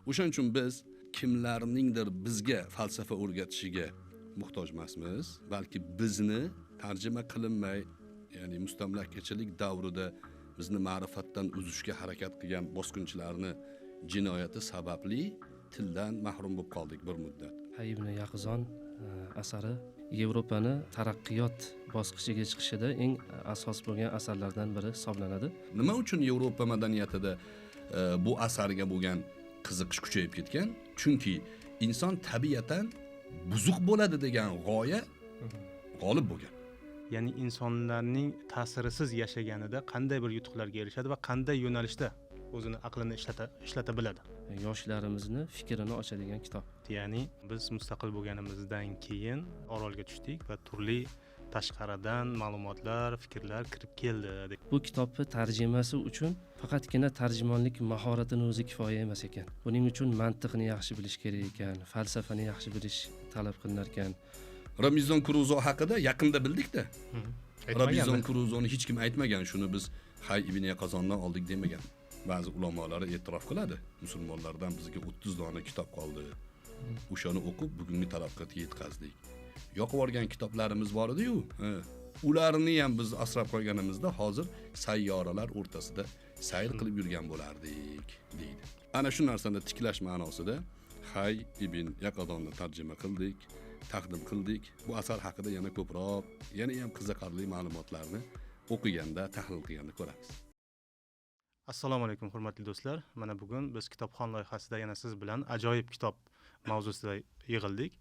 O'shaning uchun biz kimlarningdir bizga falsafa o'rgatishiga muhtoj emasmiz, balki bizni tarjima qilinmay, ya'ni mustamlakachilik davrida bizni ma'rifatdan uzishga harakat qilgan bosqinchilarni jinoyati sababli tildan mahrum bo'lib qoldik bir muddat. Ibn Yaqzon asari Yevropani taraqqiyot bosqichiga chiqishida eng asos bo'lgan asarlardan biri hisoblanadi. Nima uchun Yevropa madaniyatida bu asarga bo'lgan qiziqish kuchayib ketgan? Chunki inson tabiatan buzuq bo'ladi degan g'oya g'olib bo'lgan. Ya'ni insonlarning ta'sirisiz yashaganida qanday bir yutuqlarga erishadi va qanday yo'nalishda o'zini aqlini ishlata biladi. Yoshlarimizni fikrini ochadigan kitob. Ya'ni biz mustaqil bo'lganimizdan keyin orolga tushdik va turli tashqaridan ma'lumotlar, fikrlar kirib keldi. Bu kitobni tarjimasi uchun faqatgina tarjimonlik mahoratini o'zi kifoya emas ekan. Buning uchun mantiqni yaxshi bilish kerak ekan, falsafani yaxshi bilish talab qilinar ekan. Robinson Crusoe haqida yaqinda bildik-da. Robinson Crusoe'ni hech kim aytmagan, shuni biz Ibn Yaqzondan oldik demagan. Ba'zi ulamolar e'tirof qiladi. Musulmonlardan bizga 30 dona kitob qoldi. O'shani o'qib bugungi taraqqiyotga yetkazdik. Yoqib olgan kitoblarimiz bor edi-yu, ularni ham biz asrab qo'yganimizda hozir sayyoralar o'rtasida sayr qilib yurgan bo'lardik, deydi. Ana shu narsani tiklash ma'nosida Ibn Yaqzonni tarjima qildik, taqdim qildik. Bu asar haqida yana ko'proq, yana ham qiziqarli ma'lumotlarni o'qiganda, tahlil qilganda ko'ramiz. Assalomu alaykum hurmatli do'stlar. Mana bugun biz kitobxon loyihasida yana siz bilan ajoyib kitob mavzusida yig'ildik.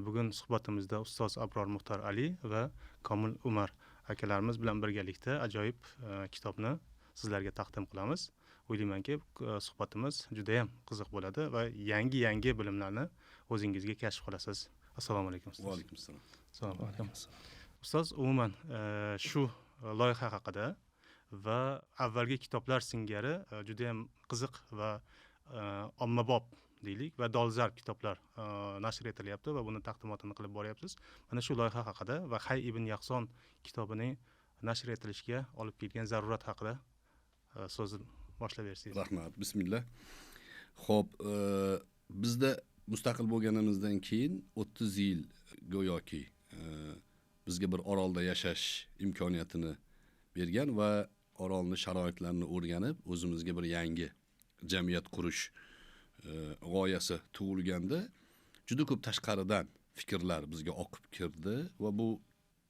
Bugun suhbatimizda ustoz Abror Muxtor Ali va Komil Umar akalarimiz bilan birgalikda ajoyib kitobni sizlarga taqdim qilamiz. O'ylaymanki, suhbatimiz juda ham qiziq bo'ladi va yangi bilimlarni o'zingizga kashf qilasiz. Assalomu alaykum. Va alaykum assalom. Assalomu alaykum. Ustoz, umuman shu loyiha haqida va avvalgi kitoblar singari juda ham qiziq va ommabop deylik va dolzarb kitoblar nashr etilyapti va buni taqdimotini qilib boryapsiz. Mana shu loyiha haqida va Ibn Yaqzon kitobining nashr etilishiga olib kelgan zarurat haqida so'zni boshlab bersangiz. Rahmat. Bismillah. Xo'p, bizda mustaqil bo'lganimizdan keyin 30 yil go'yoki bizga bir orolda yashash imkoniyatini bergan va orolni sharoitlarini o'rganib, o'zimizga bir yangi jamiyat qurish g'oyasi tug'ilganda juda ko'p tashqaridan fikrlar bizga oqib kirdi va bu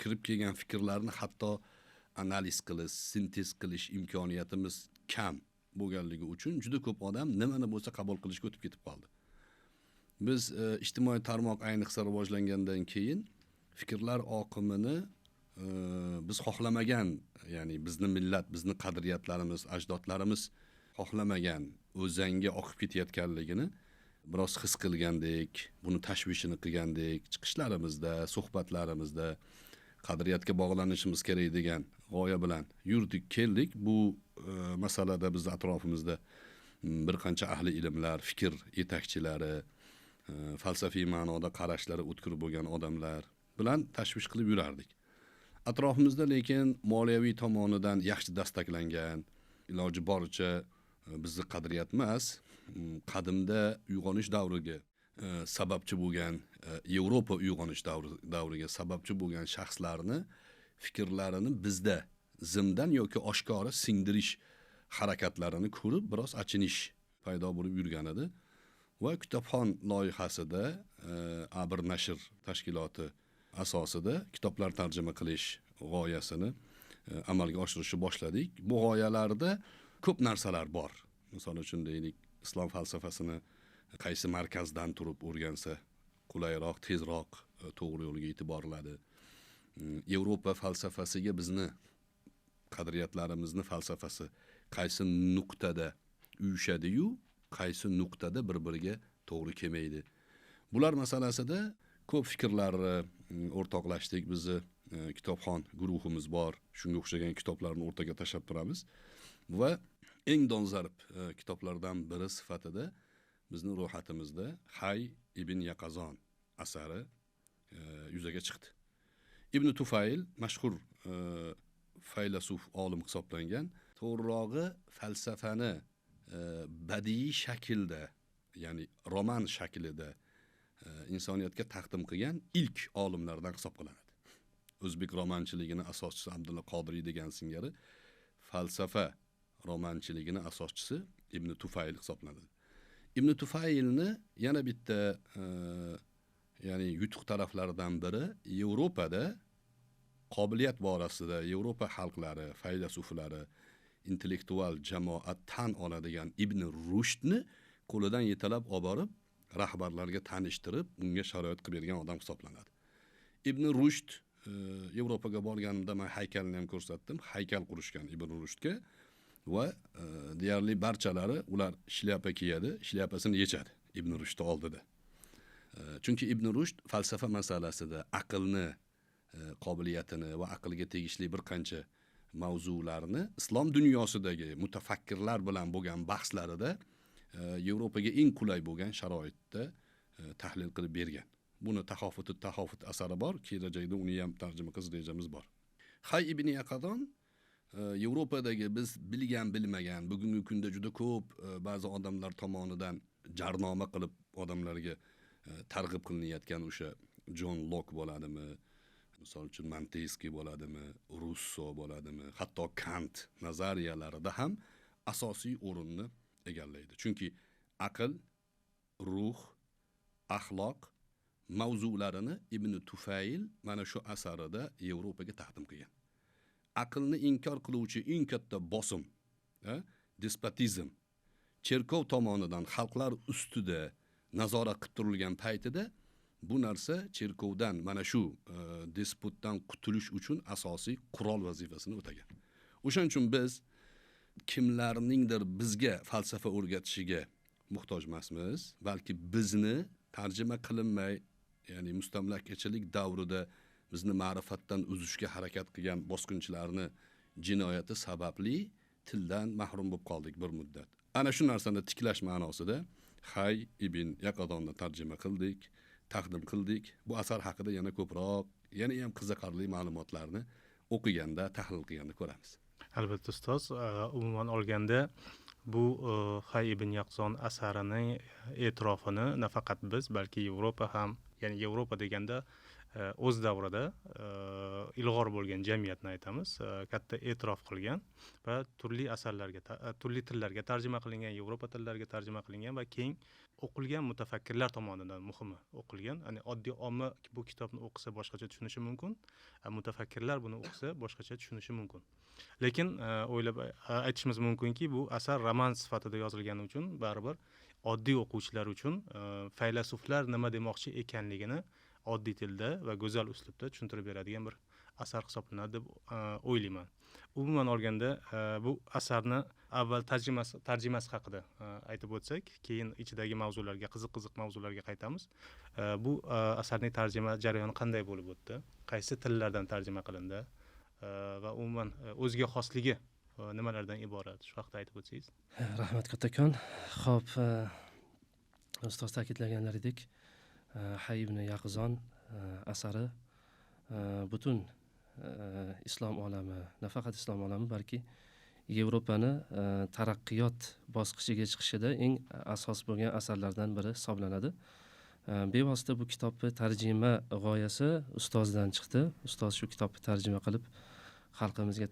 kirib kelgan fikrlarni hatto analiz qilish, sintez qilish imkoniyatimiz kam bo'lganligi uchun juda ko'p odam nimani bo'lsa qabul qilishga o'tib ketib qoldi. Biz ijtimoiy tarmoq ayniqsa rivojlangandan keyin fikrlar oqimini biz xohlamagan, ya'ni bizni millat, bizni qadriyatlarimiz, ajdodlarimiz xohlamagan o'zanga oqib ketayotganligini biroz his qilgandek, buni tashvishini qilgandek, chiqishlarimizda, suhbatlarimizda qadriyatga bog'lanishimiz kerak degan g'oya bilan yurdik, keldik. Bu masalada biz atrofimizda bir qancha ahli ilmlar, fikr yetakchilari, falsafiy ma'noda qarashlari o'tkir bo'lgan odamlar bilan tashvish qilib yurardik. Atrofimizda lekin moliyaviy tomonidan yaxshi dastaklangan, iloji boricha bizni qadriyat emas, qadimda uyg'onish davriga sababchi bo'lgan, Yevropa uyg'onish davriga sababchi bo'lgan shaxslarni fikrlarini bizda zimdan yoki oshkora singdirish harakatlarini ko'rib biroz achinish paydo bo'lib yurgan edi va kitobxon loyihasida Abr nashr tashkiloti asosida kitoblar tarjima qilish g'oyasini amalga oshirishni boshladik. Bu g'oyalarda ko'p narsalar bor. Misol uchun deylik, islom falsafasini qaysi markazdan turib o'rgansa qulayroq, tezroq to'g'ri yo'lga yetib boriladi. Yevropa falsafasiga bizni qadriyatlarimizni falsafasi qaysi nuqtada uyushadi-yu, qaysi nuqtada bir-biriga to'g'ri kelmaydi. Bular masalasida ko'p fikrlarni o'rtoqlashdik. Bizni kitobxon guruhimiz bor. Shunga o'xshagan kitoblarni o'rtaga tashlab turamiz va eng dolzarb kitoblardan biri sifatida bizni ro'yxatimizda Ibn Yaqzon asari yuzaga chiqdi. Ibn Tufayl mashhur faylasuf, olim hisoblangan. To'g'rirog'i falsafani badiiy shaklda ya'ni roman shaklida insoniyatga taqdim qilgan ilk olimlardan hisoblanadi. O'zbek romanchiligini asoschisi Abdulla Qodiriy degan singari falsafa romanchiligini asoschisi Ibn Tufayl hisoblanadi. Ibn Tufaylni yana bitta ya'ni yutuq taraflaridan biri Yevropada qobiliyat borasida Yevropa xalqlari, faylasuflari, intellektual jamoat tan oladigan Ibn Rushdni qo'lidan yetalab olib borib, rahbarlarga tanishtirib, unga sharoit qilib bergan odam hisoblanadi. Ibn Rushd Yevropaga borganimda men haykalni ham ko'rsatdim. Haykal qurishgan Ibn Rushdga va deyarli barchalari ular shlyapa kiyadi, shlyapasini yechadi Ibn Rushd oldida. Chunki Ibn Rushd falsafa masalasida aqlni qobiliyatini va aqlga tegishli bir qancha mavzularni islom dunyosidagi mutafakkirlar bilan bo'lgan bahslarida Yevropaga eng qulay bo'lgan sharoitda tahlil qilib bergan. Buni Tahofut asari bor, kelajakda uni ham tarjima qilish rejamiz bor. Hay ibn Yaqadon Yevropadagi biz bilgan bilmagan bugungi kunda juda ko'p ba'zi odamlar tomonidan jarnoma qilib odamlarga targ'ib qilinayotgan o'sha John Locke bo'ladimi, misol uchun Montesquieu bo'ladimi, Rousseau bo'ladimi, hatto Kant nazariyalarida ham asosiy o'rinni egallaydi. Chunki aql, ruh, axloq mavzularini Ibn Tufayl mana shu asarida Yevropaga taqdim qilgan. Aqlni inkor qiluvchi eng katta bosim, despotizm, cherkov tomonidan xalqlar ustida nazorat qilib turilgan paytida bu narsa cherkovdan mana shu despotdan qutulish uchun asosiy qurol vazifasini o'tagan. O'shaning uchun biz kimlarningdir bizga falsafa o'rgatishiga muhtoj emasmiz, balki bizni tarjima qilinmay, ya'ni mustamlakachilik davrida bizni ma'rifatdan uzishga harakat qilgan bosqinchilarni jinoyati sababli tildan mahrum bo'lib qoldik bir muddat. Ana shu narsani tiklash ma'nosida Hay ibn Yaqadonni tarjima qildik, taqdim qildik. Bu asar haqida yana ko'proq, yana ham qiziqarli ma'lumotlarni o'qiganda, tahlil qilganda ko'ramiz. Albatta ustoz, umuman olganda bu Hay ibn Yaqzon asarining e'tirofini nafaqat biz, balki Yevropa ham, ya'ni Yevropa deganda o'z davrida ilg'or bo'lgan jamiyatni aytamiz, katta e'tirof qilgan va turli asarlarga, turli tillarga tarjima qilingan, Yevropa tillariga tarjima qilingan va keng o'qilgan mutafakkirlar tomonidan muhimi o'qilgan. Ya'ni oddiy omma bu kitobni o'qisa boshqacha tushunishi mumkin, mutafakkirlar buni o'qisa boshqacha tushunishi mumkin. Lekin o'ylab aytishimiz mumkinki, bu asar roman sifatida yozilgani uchun baribir oddiy o'quvchilar uchun faylasuflar nima demoqchi ekanligini oddiy tilda va go'zal uslubda tushuntirib beradigan bir asar hisoblanadi deb o'ylayman. Umuman olganda bu asarni avval tarjimasi haqida aytib o'tsak, keyin ichidagi mavzularga, qiziq mavzularga qaytamiz. Bu asarning tarjima jarayoni qanday bo'lib o'tdi? Qaysi tillardan tarjima qilindi? Va umuman o'ziga xosligi nimalardan iborat? Shu haqida aytib o'tsangiz. Rahmat kattakon. Xo'p, ustoz ta'kidlaganlaridek, Hay ibn Yaqzon asari butun islom olami, nafaqat islom olami, balki Yevropani taraqqiyot bosqichiga chiqishida eng asos bo'lgan asarlardan biri hisoblanadi. Bevosita bu kitobni tarjima g'oyasi ustozdan chiqdi. Ustoz shu kitobni tarjima qilib xalqimizga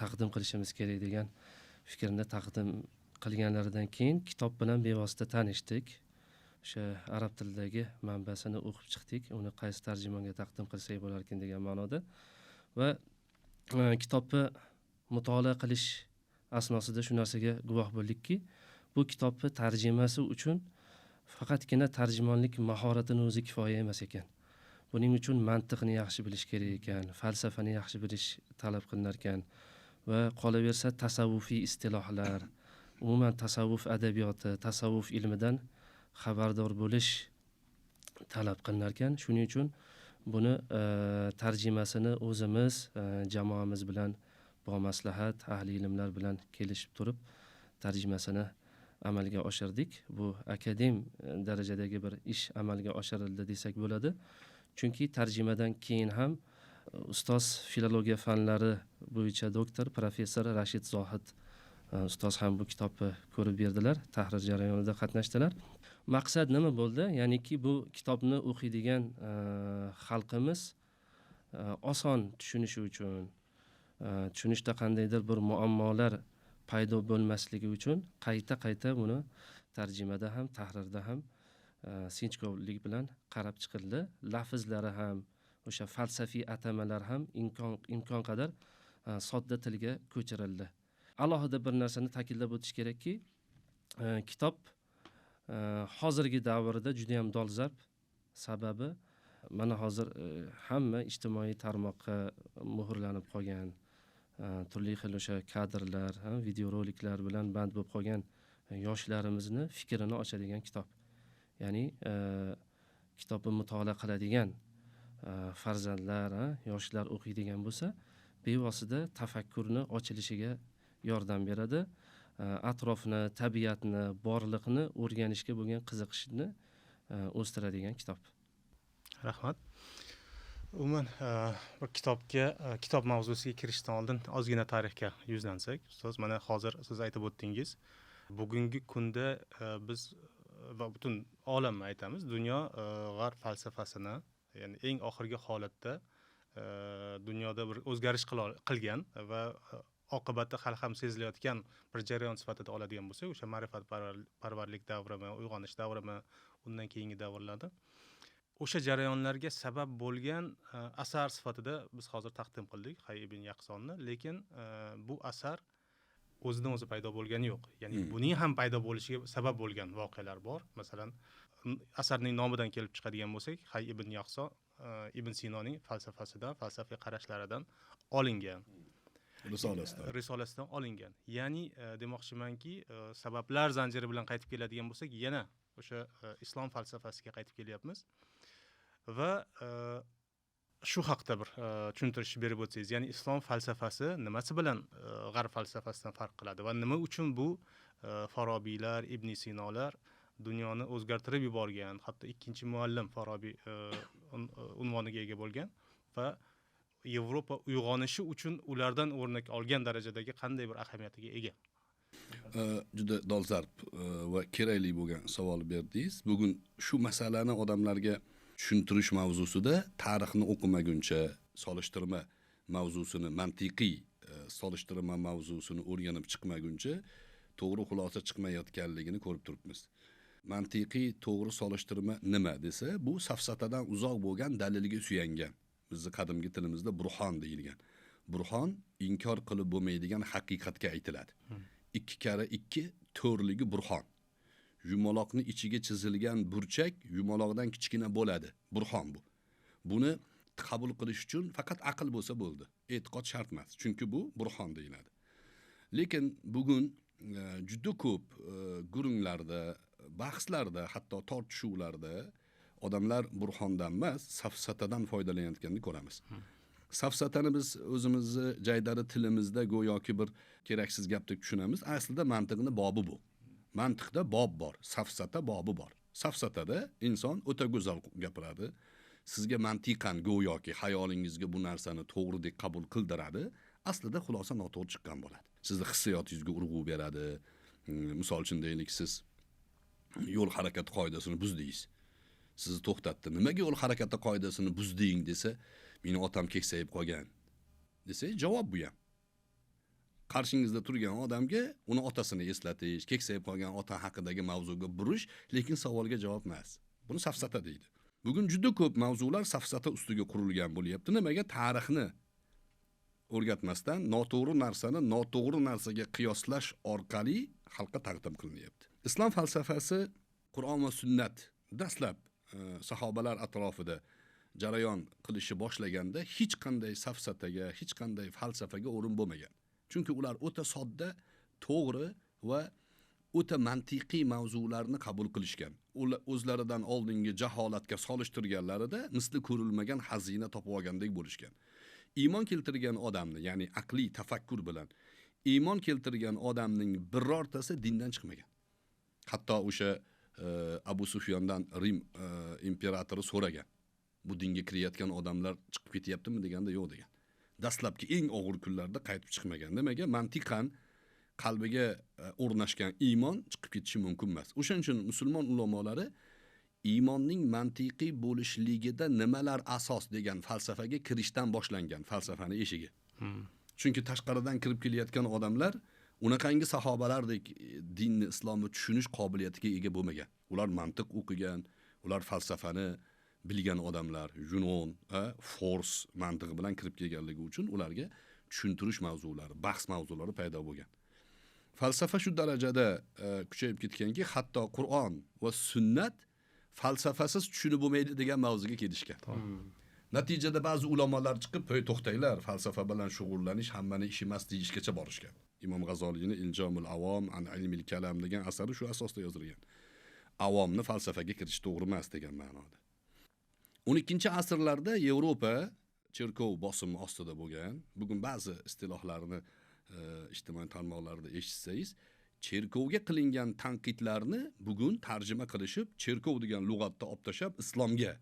taqdim qilishimiz kerak degan fikrni taqdim qilganlaridan keyin kitob bilan bevosita tanishdik. O'sha arab tilidagi manbasini o'qib chiqdik. Uni qaysi tarjimonga taqdim qilsak bo'lar ekan degan ma'noda va kitobni mutolaa qilish asnosida shu narsaga guvoh bo'ldikki, bu kitobni tarjimasi uchun faqatgina tarjimonlik mahoratini o'zi kifoya emas ekan. Buning uchun mantiqni yaxshi bilish kerak ekan, falsafani yaxshi bilish talab qilinar ekan va qolaversa tasavvufiy istilohlar, umuman tasavvuf adabiyoti, tasavvuf ilmidan xabardor bo'lish talab qilinar ekan. Shuning uchun buni tarjimasini o'zimiz jamoamiz bilan bomaslahat ahli ilmlar bilan kelishib turib tarjimasini amalga oshirdik. Bu akadem darajadagi bir ish amalga oshirildi desak bo'ladi. Chunki tarjimadan keyin ham ustoz filologiya fanlari bo'yicha doktor, professor Rashid Zohid ustoz ham bu kitobni ko'rib berdilar, tahrir jarayonida qatnashdilar. Maqsad nima bo'ldi? Ya'niki bu kitobni o'qiydigan xalqimiz oson tushunishi uchun, tushunishda qandaydir bir muammolar paydo bo'lmasligi uchun qayta buni tarjimada ham, tahrirda ham sinchkovlik bilan qarab chiqildi. Lafzlari ham, o'sha falsafiy atamalar ham imkon qadar sodda tilga ko'chirildi. Alohida bir narsani ta'kidlab o'tish kerakki, kitob hozirgi davrda juda ham dolzarb. Sababi mana hozir hamma ijtimoiy tarmoqqa muhrlanib qolgan, turli xil o'sha kadrlar, videoroliklar bilan band bo'lib qolgan yoshlarimizni fikrini ochadigan kitob. Ya'ni kitobni mutolaa qiladigan farzandlar, yoshlar o'qiydigan bo'lsa, bevosita tafakkurni ochilishiga yordam beradi. Atrofni, tabiatni, borliqni o'rganishga bo'lgan qiziqishni o'stiradigan kitob. Rahmat. Umuman bir kitob mavzusiga kirishdan oldin ozgina tarixga yuzlansak, ustoz, mana hozir siz aytib o'tdingiz, bugungi kunda biz va butun olamni aytamiz, dunyo g'arb falsafasini, ya'ni eng oxirgi holatda dunyoda bir o'zgarish qilgan va oqibati hali ham sezilayotgan bir jarayon sifatida oladigan bo'lsak, o'sha ma'rifatparvarlik davrimi, uyg'onish davrimi, undan keyingi davrlarda o'sha jarayonlarga sabab bo'lgan asar sifatida biz hozir taqdim qildik Hay ibn Yaqzonni, lekin bu asar o'zidan o'zi paydo bo'lgani yo'q. Ya'ni buning ham paydo bo'lishiga sabab bo'lgan voqealar bor. Masalan, asarning nomidan kelib chiqadigan bo'lsak, Hay ibn Yaqzon Ibn Sinoning falsafasidan, falsafiy qarashlaridan olingan. Risolasidan olingan. Ya'ni demoqchimanki, sabablar zanjiri bilan qaytib keladigan bo'lsak, yana o'sha islom falsafasiga qaytib kelyapmiz. Va shu haqda bir tushuntirish berib o'tsangiz, ya'ni islom falsafasi nimasi bilan g'arb falsafasidan farq qiladi va nima uchun bu Farobiylar, Ibn Sinolar dunyoni o'zgartirib yuborgan, hatto ikkinchi muallim Farobiy unvoniga ega bo'lgan va Yevropa uyg'onishi uchun ulardan o'rnak olgan darajadagi qanday bir ahamiyatiga ega? Juda dolzarb va kerakli bo'lgan savol berdingiz. Bugun shu masalani odamlarga tushuntirish mavzusida tarixni o'qimaguncha, solishtirma mavzusini, mantiqiy solishtirma mavzusini o'rganib chiqmaguncha to'g'ri xulosa chiqmayotganligini ko'rib turibmiz. Mantiqiy to'g'ri solishtirma nima desa, bu safsatadan uzoq bo'lgan dalilga suyangan. Bizning qadimgi tilimizda burhon deyilgan. Burhon inkor qilib bo'lmaydigan haqiqatga aytiladi. 2 kare 2 to'rligi burhon. Yumaloqni ichiga chizilgan burchak yumaloqdan kichkina bo'ladi. Burhon bu. Buni qabul qilish uchun faqat aql bo'lsa bo'ldi. E'tiqod shart emas, chunki bu burhon deyiladi. Lekin bugun juda ko'p gurunglarda, bahslarda, hatto tortishuvlarda odamlar burhondan emas, safsatadan foydalanayotganini ko'ramiz. Safsatani biz o'zimizni jaydari tilimizda go'yoki bir keraksiz gap deb tushunamiz. Aslida mantiqning bobi bu. Mantiqda bob bor, safsata bobi bor. Safsatada inson o'ta go'zal gapiradi. Sizga mantiqan go'yoki xayolingizga bu narsani to'g'ridek qabul qildiradi. Aslida xulosa noto'g'ri chiqqan bo'ladi. Sizni hissiyotingizga urg'u beradi. Misol uchun deylik, siz yo'l harakati qoidasini buzdingiz. Sizni to'xtatdi. Nimaga yo'l harakati qoidasini buzding desa, meni otam keksayib qolgan desa, javob bu ham. Qarshingizda turgan odamga uni otasini eslatish, keksayib qolgan ota haqidagi mavzuga burish, lekin savolga javob emas. Buni safsata deydi. Bugun juda ko'p mavzular safsata ustiga qurilgan bo'lyapti. Nimaga? Tarixni o'rgatmasdan noto'g'ri narsani noto'g'ri narsaga qiyoslash orqali xalqqa taqdim qilinyapti. Islom falsafasi Qur'on va sunnat dastlab sahobalar atrofida jarayon qilishi boshlaganda hech qanday safsataga, hech qanday falsafaga o'rin bo'lmagan. Chunki ular o'ta sodda, to'g'ri va o'ta mantiqiy mavzularni qabul qilishgan. Ular o'zlaridan oldingi jaholatga solishtirganlarida misli ko'rilmagan xazina topib olgandek bo'lishgan. Iymon keltirgan odamni, ya'ni aqliy tafakkur bilan iymon keltirgan odamning birortasi dindan chiqmagan. Hatto o'sha Abu Sufyondan Rim imperatori so'ragan. Bu dinga kirayotgan odamlar chiqib ketyaptimi deganda yo'q degan. Dastlabki eng og'ir kunlarda qaytib chiqmagan. Nimaga? Mantiqan qalbiga o'rnashgan iymon chiqib ketishi mumkin emas. O'shaning uchun musulmon ulamolari iymonning mantiqiy bo'lishligida nimalar asos degan falsafaga kirishdan boshlangan falsafani eshigi. Chunki tashqaridan kirib kelayotgan odamlar unaqangi sahobalardek dinni, islomni tushunish qobiliyatiga ega bo'lmagan. Ular mantiq o'qigan, ular falsafani bilgan odamlar, Yunon, Fors mantig'i bilan kirib kelganligi uchun ularga tushuntirish mavzulari, bahs mavzulari paydo bo'lgan. Falsafa shu darajada kuchayib ketganki, hatto Qur'on va sunnat falsafasiz tushunib bo'lmaydi degan mavzuga kelishgan. Natijada ba'zi ulamolar chiqib, to'xtanglar, falsafa bilan shug'ullanish hammaning ishi emas deyishgacha borishgan. Imom G'azoliyning Iljomul Avom an ilmil kalam degan asari shu asosda yozilgan. Avomni falsafaga kirish to'g'ri emas degan ma'noda. 12-asrlarda Yevropa cherkov bosimi ostida bo'lgan. Bugun ba'zi istilohlarni ijtimoiy tarmoqlarda eshitsangiz, cherkovga qilingan tanqidlarni bugun tarjima qilishib, cherkov degan lug'atda olib tashlab islomga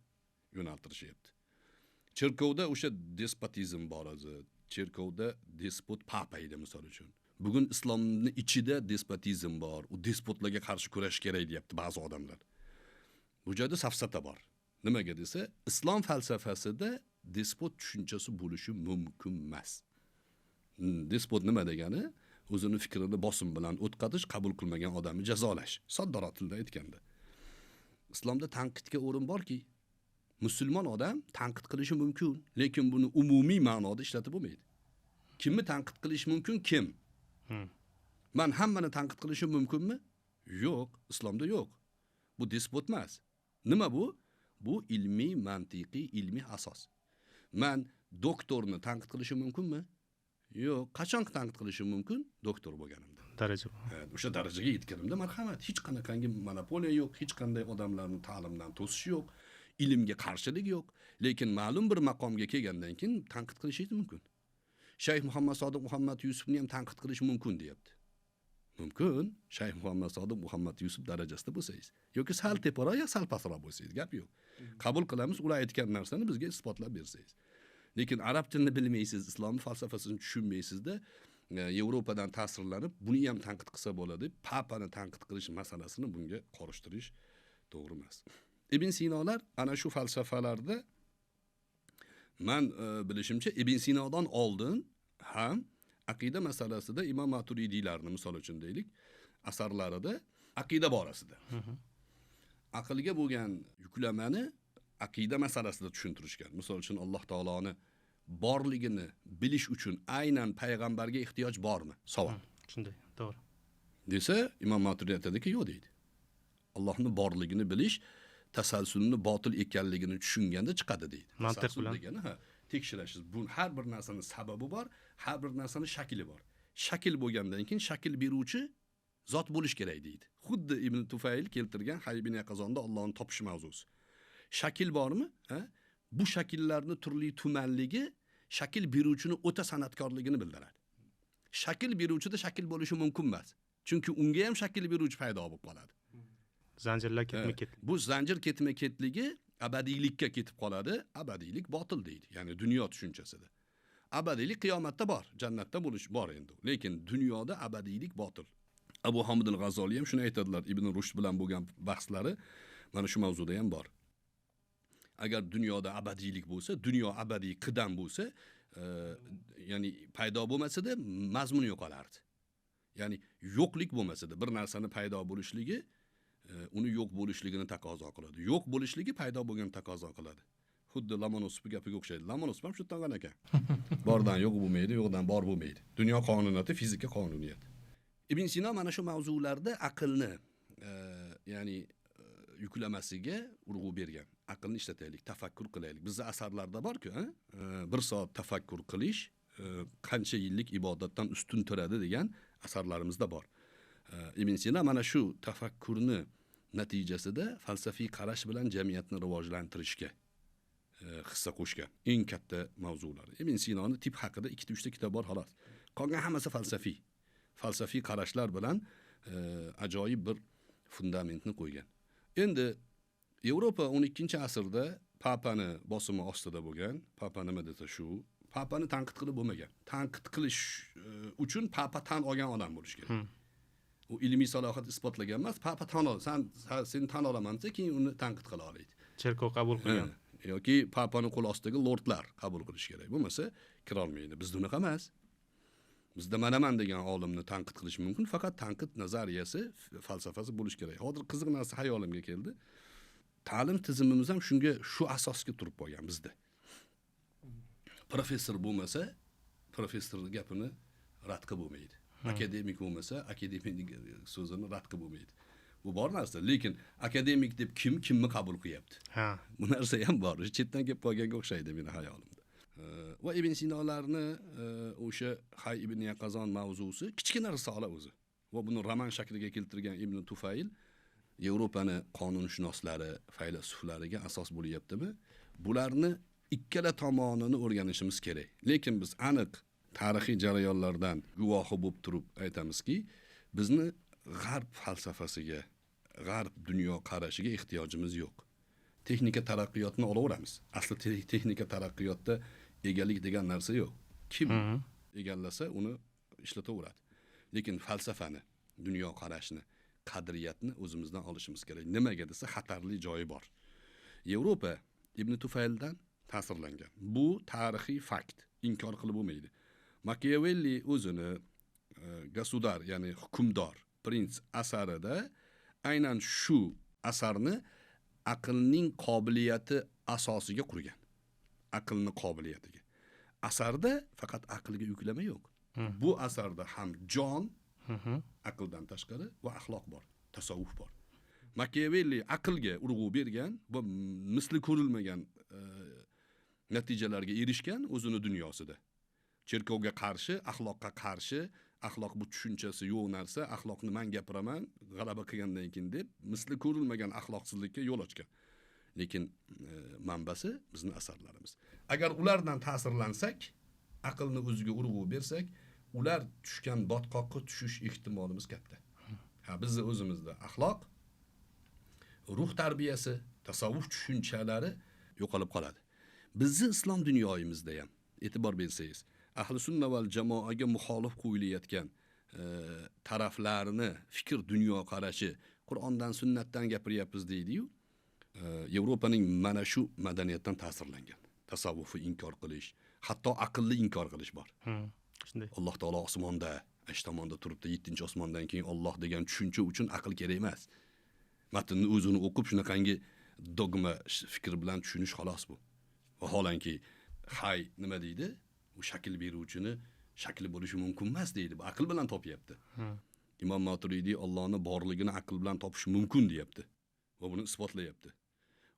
yo'naltirishyapti. Cherkovda o'sha despotizm bor edi. Cherkovda despot papa edi misol uchun. Bugun islomning ichida despotizm bor. U despotlarga qarshi kurashish kerak deyapti ba'zi odamlar. Bu joyda safsata bor. Nimaga desa, islom falsafasida despot tushunchasi bo'lishi mumkin emas. Despot nima degani? O'zini fikrini bosim bilan o'tqatish, qabul qilmagan odamni jazolash. Soddaroq tilda aytganda. Islomda tanqidga o'rin borki, musulmon odam tanqid qilishi mumkin, lekin buni umumiy ma'noda ishlatib bo'lmaydi. Kimni tanqid qilish mumkin? Kim? Men hammani tanqid qilishim mumkinmi? Yo'q, islomda yo'q. Bu despot emas. Nima bu? Bu ilmiy, mantiqiy, ilmiy asos. Men doktorni tanqid qilishim mumkinmi? Yo'q, qachon tanqid qilishim mumkin? Doktor bo'lganimda. Daraja. O'sha darajaga yetganimda marhamat, hech qanaqangi monopoliya yo'q, hech qanday odamlarni ta'limdan to'sish yo'q, ilmga qarshilik yo'q, lekin ma'lum bir maqomga kelgandan keyin tanqid qilishingiz mumkin. Shayx Muhammad Sodiq Muhammad Yusufni ham tanqid qilish mumkin deyapti. Mumkin, Shayx Muhammad Sodiq Muhammad Yusuf darajasida bo'lsangiz, yoki sal teparoq yo sal pastroq bo'lsangiz, gap yo'q. Qabul qilamiz, ular aytgan narsani bizga isbotlab bersangiz. Lekin arab tilini bilmaysiz, islom falsafasini tushunmaysizda, Yevropadan ta'sirlanib, buni ham tanqid qilsa bo'ladi, papani tanqid qilish masalasini bunga qorishtirish to'g'ri emas. Ibn Sinolar ana shu falsafalarda men bilishimcha Ibn Sinodan oldin ham aqida masalasida Imom Maturidiylarni misol uchun deylik, asarlarida aqida borasida. Aqlga bo'lgan yuklamani aqida masalasida tushuntirishgan. Misol uchun Alloh taoloni borligini bilish uchun aynan payg'ambarga ehtiyoj bormi? Savol. Shunday, to'g'ri. Desa, Imom Maturidiy aytadiki, yo'q deydi. Allohning borligini bilish tasalsulni botil ekanligini tushunganda chiqadi deydi. Mantiq bilan degani tekshirasiz. Bu har bir narsaning sababi bor, har bir narsaning shakli bor. Shakl bo'lgandan keyin shakl beruvchi zot bo'lish kerak deydi. Xuddi Ibn Tufayl keltirgan Hayy ibn Yaqazonda Allohni topish mavzusi. Shakl bormi? Bu shakllarning turli tumanligi shakl beruvchini o'ta san'atkorligini bildiradi. Shakl beruvchida shakl bo'lishi mumkin emas. Chunki unga ham shakl beruvchi paydo bo'lib qoladi. Zanjirlar ketma-ket. Bu zanjir ketma-ketligi abadiylikka ketib qoladi. Abadiylik botil deydi. Ya'ni dunyo tushunchasida. Abadiylik qiyomatda bor, jannatda bo'lish bor endi. Lekin dunyoda abadiylik botil. Abu Hamid al-G'azoliy ham shuni aytadilar. Ibn Rushd bilan bo'lgan bahslari mana shu mavzuda ham bor. Agar dunyoda abadiylik bo'lsa, dunyo abadiy qidam bo'lsa, ya'ni paydo bo'lmasa-da mazmuni yo'qolardi. Ya'ni yo'qlik bo'lmasa-da bir narsani paydo bo'lishligi uni yo'q bo'lishligini taqozo qiladi. Yo'q bo'lishligi paydo bo'lgan taqozo qiladi. Xuddi Lomonosov gapiga o'xshaydi. Lomonosov ham shu to'g'an ekan. Bordan yo'q bo'lmaydi, yo'qdan bor bo'lmaydi. Dunyo qonuniyati fizika qonuniyati. Ibn Sino mana shu mavzularda aqlni, ya'ni yuklamasiga urg'u bergan. Aqlni ishlataylik, tafakkur qilaylik. Bizning asarlarda bor-ku, bir soat tafakkur qilish qancha yillik ibodatdan ustun turadi degan asarlarimizda bor. Ibn Sino mana shu tafakkurni natijasida falsafiy qarash bilan jamiyatni rivojlantirishga hissa qo'shgan eng katta mavzular. Ibn Sinoning tip haqida 2-3 ta kitob bor xolos. Qolgan hammasi falsafiy. Falsafiy qarashlar bilan ajoyib bir fundamentni qo'ygan. Endi Yevropa 12-asrda papani bosimi ostida bo'lgan. Papa nima desa shu, papani tanqid qilib bo'lmagan. Tanqid qilish uchun papa tan olgan odam bo'lish kerak. U ilmiy salohiyat isbotlagan emas, papa tan ol, sen tan olaman desa, keyin uni tanqid qila oladi. Cherkov qabul qilgan. Yoki papani qo'l ostidagi lordlar qabul qilish kerak. Bo'lmasa kira olmaydi. Bizda unaqa emas. Bizda manaman degan olimni tanqid qilish mumkin, faqat tanqid nazariyasi, falsafasi bo'lish kerak. Hozir qiziq narsa hayolimga keldi. Ta'lim tizimimiz ham shunga shu asosga turib qolgan bizda. Professor bo'lmasa, professorning gapini rad qilib bo'lmaydi. Akademik bo'lmasa, akademik so'zini rad qilib bo'lmaydi. Bu bor narsa, lekin akademik deb kimni qabul qilyapti? Bu narsa ham bor. Chetdan kelib qolganga o'xshaydi meni hayolimda. Va Ibn Sinolarni o'sha Hay ibn Yaqazon mavzusi kichkina risola o'zi. Va buni roman shakliga keltirgan Ibn Tufayl Yevropani qonunshunoslari, faylasuflariga asos bo'lyaptimi? Bularni ikkala tomonini o'rganishimiz kerak. Lekin biz aniq tarixiy jarayonlardan guvohi bo'lib turib aytamizki, bizni g'arb falsafasiga, g'arb dunyo qarashiga ehtiyojimiz yo'q. Texnika taraqqiyotini olaveramiz. Asli texnika taraqqiyotda egalik degan narsa yo'q. Kim egallasa uni ishlataveradi. Lekin falsafani, dunyo qarashini, qadriyatni o'zimizdan olishimiz kerak. Nimaga desa, xatarli joyi bor. Yevropa Ibn Tufayldan ta'sirlangan. Bu tarixiy fakt, inkor qilib bo'lmaydi. Machiavelli o'zini Gasudar, ya'ni hukmdor, prins asarida aynan shu asarni aqlning qobiliyati asosiga qurgan. Aqlning qobiliyatiga. Asarda faqat aqlga yuklama yo'q. Bu asarda ham jon, aqldan tashqari va axloq bor, tasavvuf bor. Machiavelli aqlga urg'u bergan va misli ko'rilmagan natijalarga erishgan o'zini dunyosida. Cherkovga qarshi, axloqqa qarshi, axloq bu tushunchasi yo'q narsa, axloqni men gapiraman, g'alaba qilgandan keyin deb misli ko'rilmagan axloqsizlikka yo'l ochgan. Lekin manbasi bizning asarlarimiz. Agar ulardan ta'sirlansak, aqlni o'ziga urg'u bersak, ular tushgan botqoqqa tushish ehtimolimiz katta. Bizni o'zimizda axloq, ruh tarbiyasi, tasavvuf tushunchalari yo'qolib qoladi. Bizni islom dunyoyimizda ham e'tibor bersangiz, ahli sunna val jamoaga muxolif qo'yilayotgan taraflarni fikr dunyo qarashi, Qur'ondan, sunnatdan gapiryapmiz deydi-yu. Yevropaning mana shu madaniyatdan ta'sirlangan. Tasavvufi inkor qilish, hatto aqlli inkor qilish bor. Shunday. Alloh taolo osmonda, ash tomonda turibdi, 7-osmondan keyin Alloh degan tushuncha uchun aql kerak emas. Matnni o'zini o'qib shunaqangi dogma fikr bilan tushunish xolos bu. Vaholanki hay nima deydi? U shakl beruvchini shakli bo'lishi mumkin emas deydi. Bu aql bilan topyapti. Imom Maturidiy Allohning borligini aql bilan topish mumkin deyapti. Va buni isbotlayapti.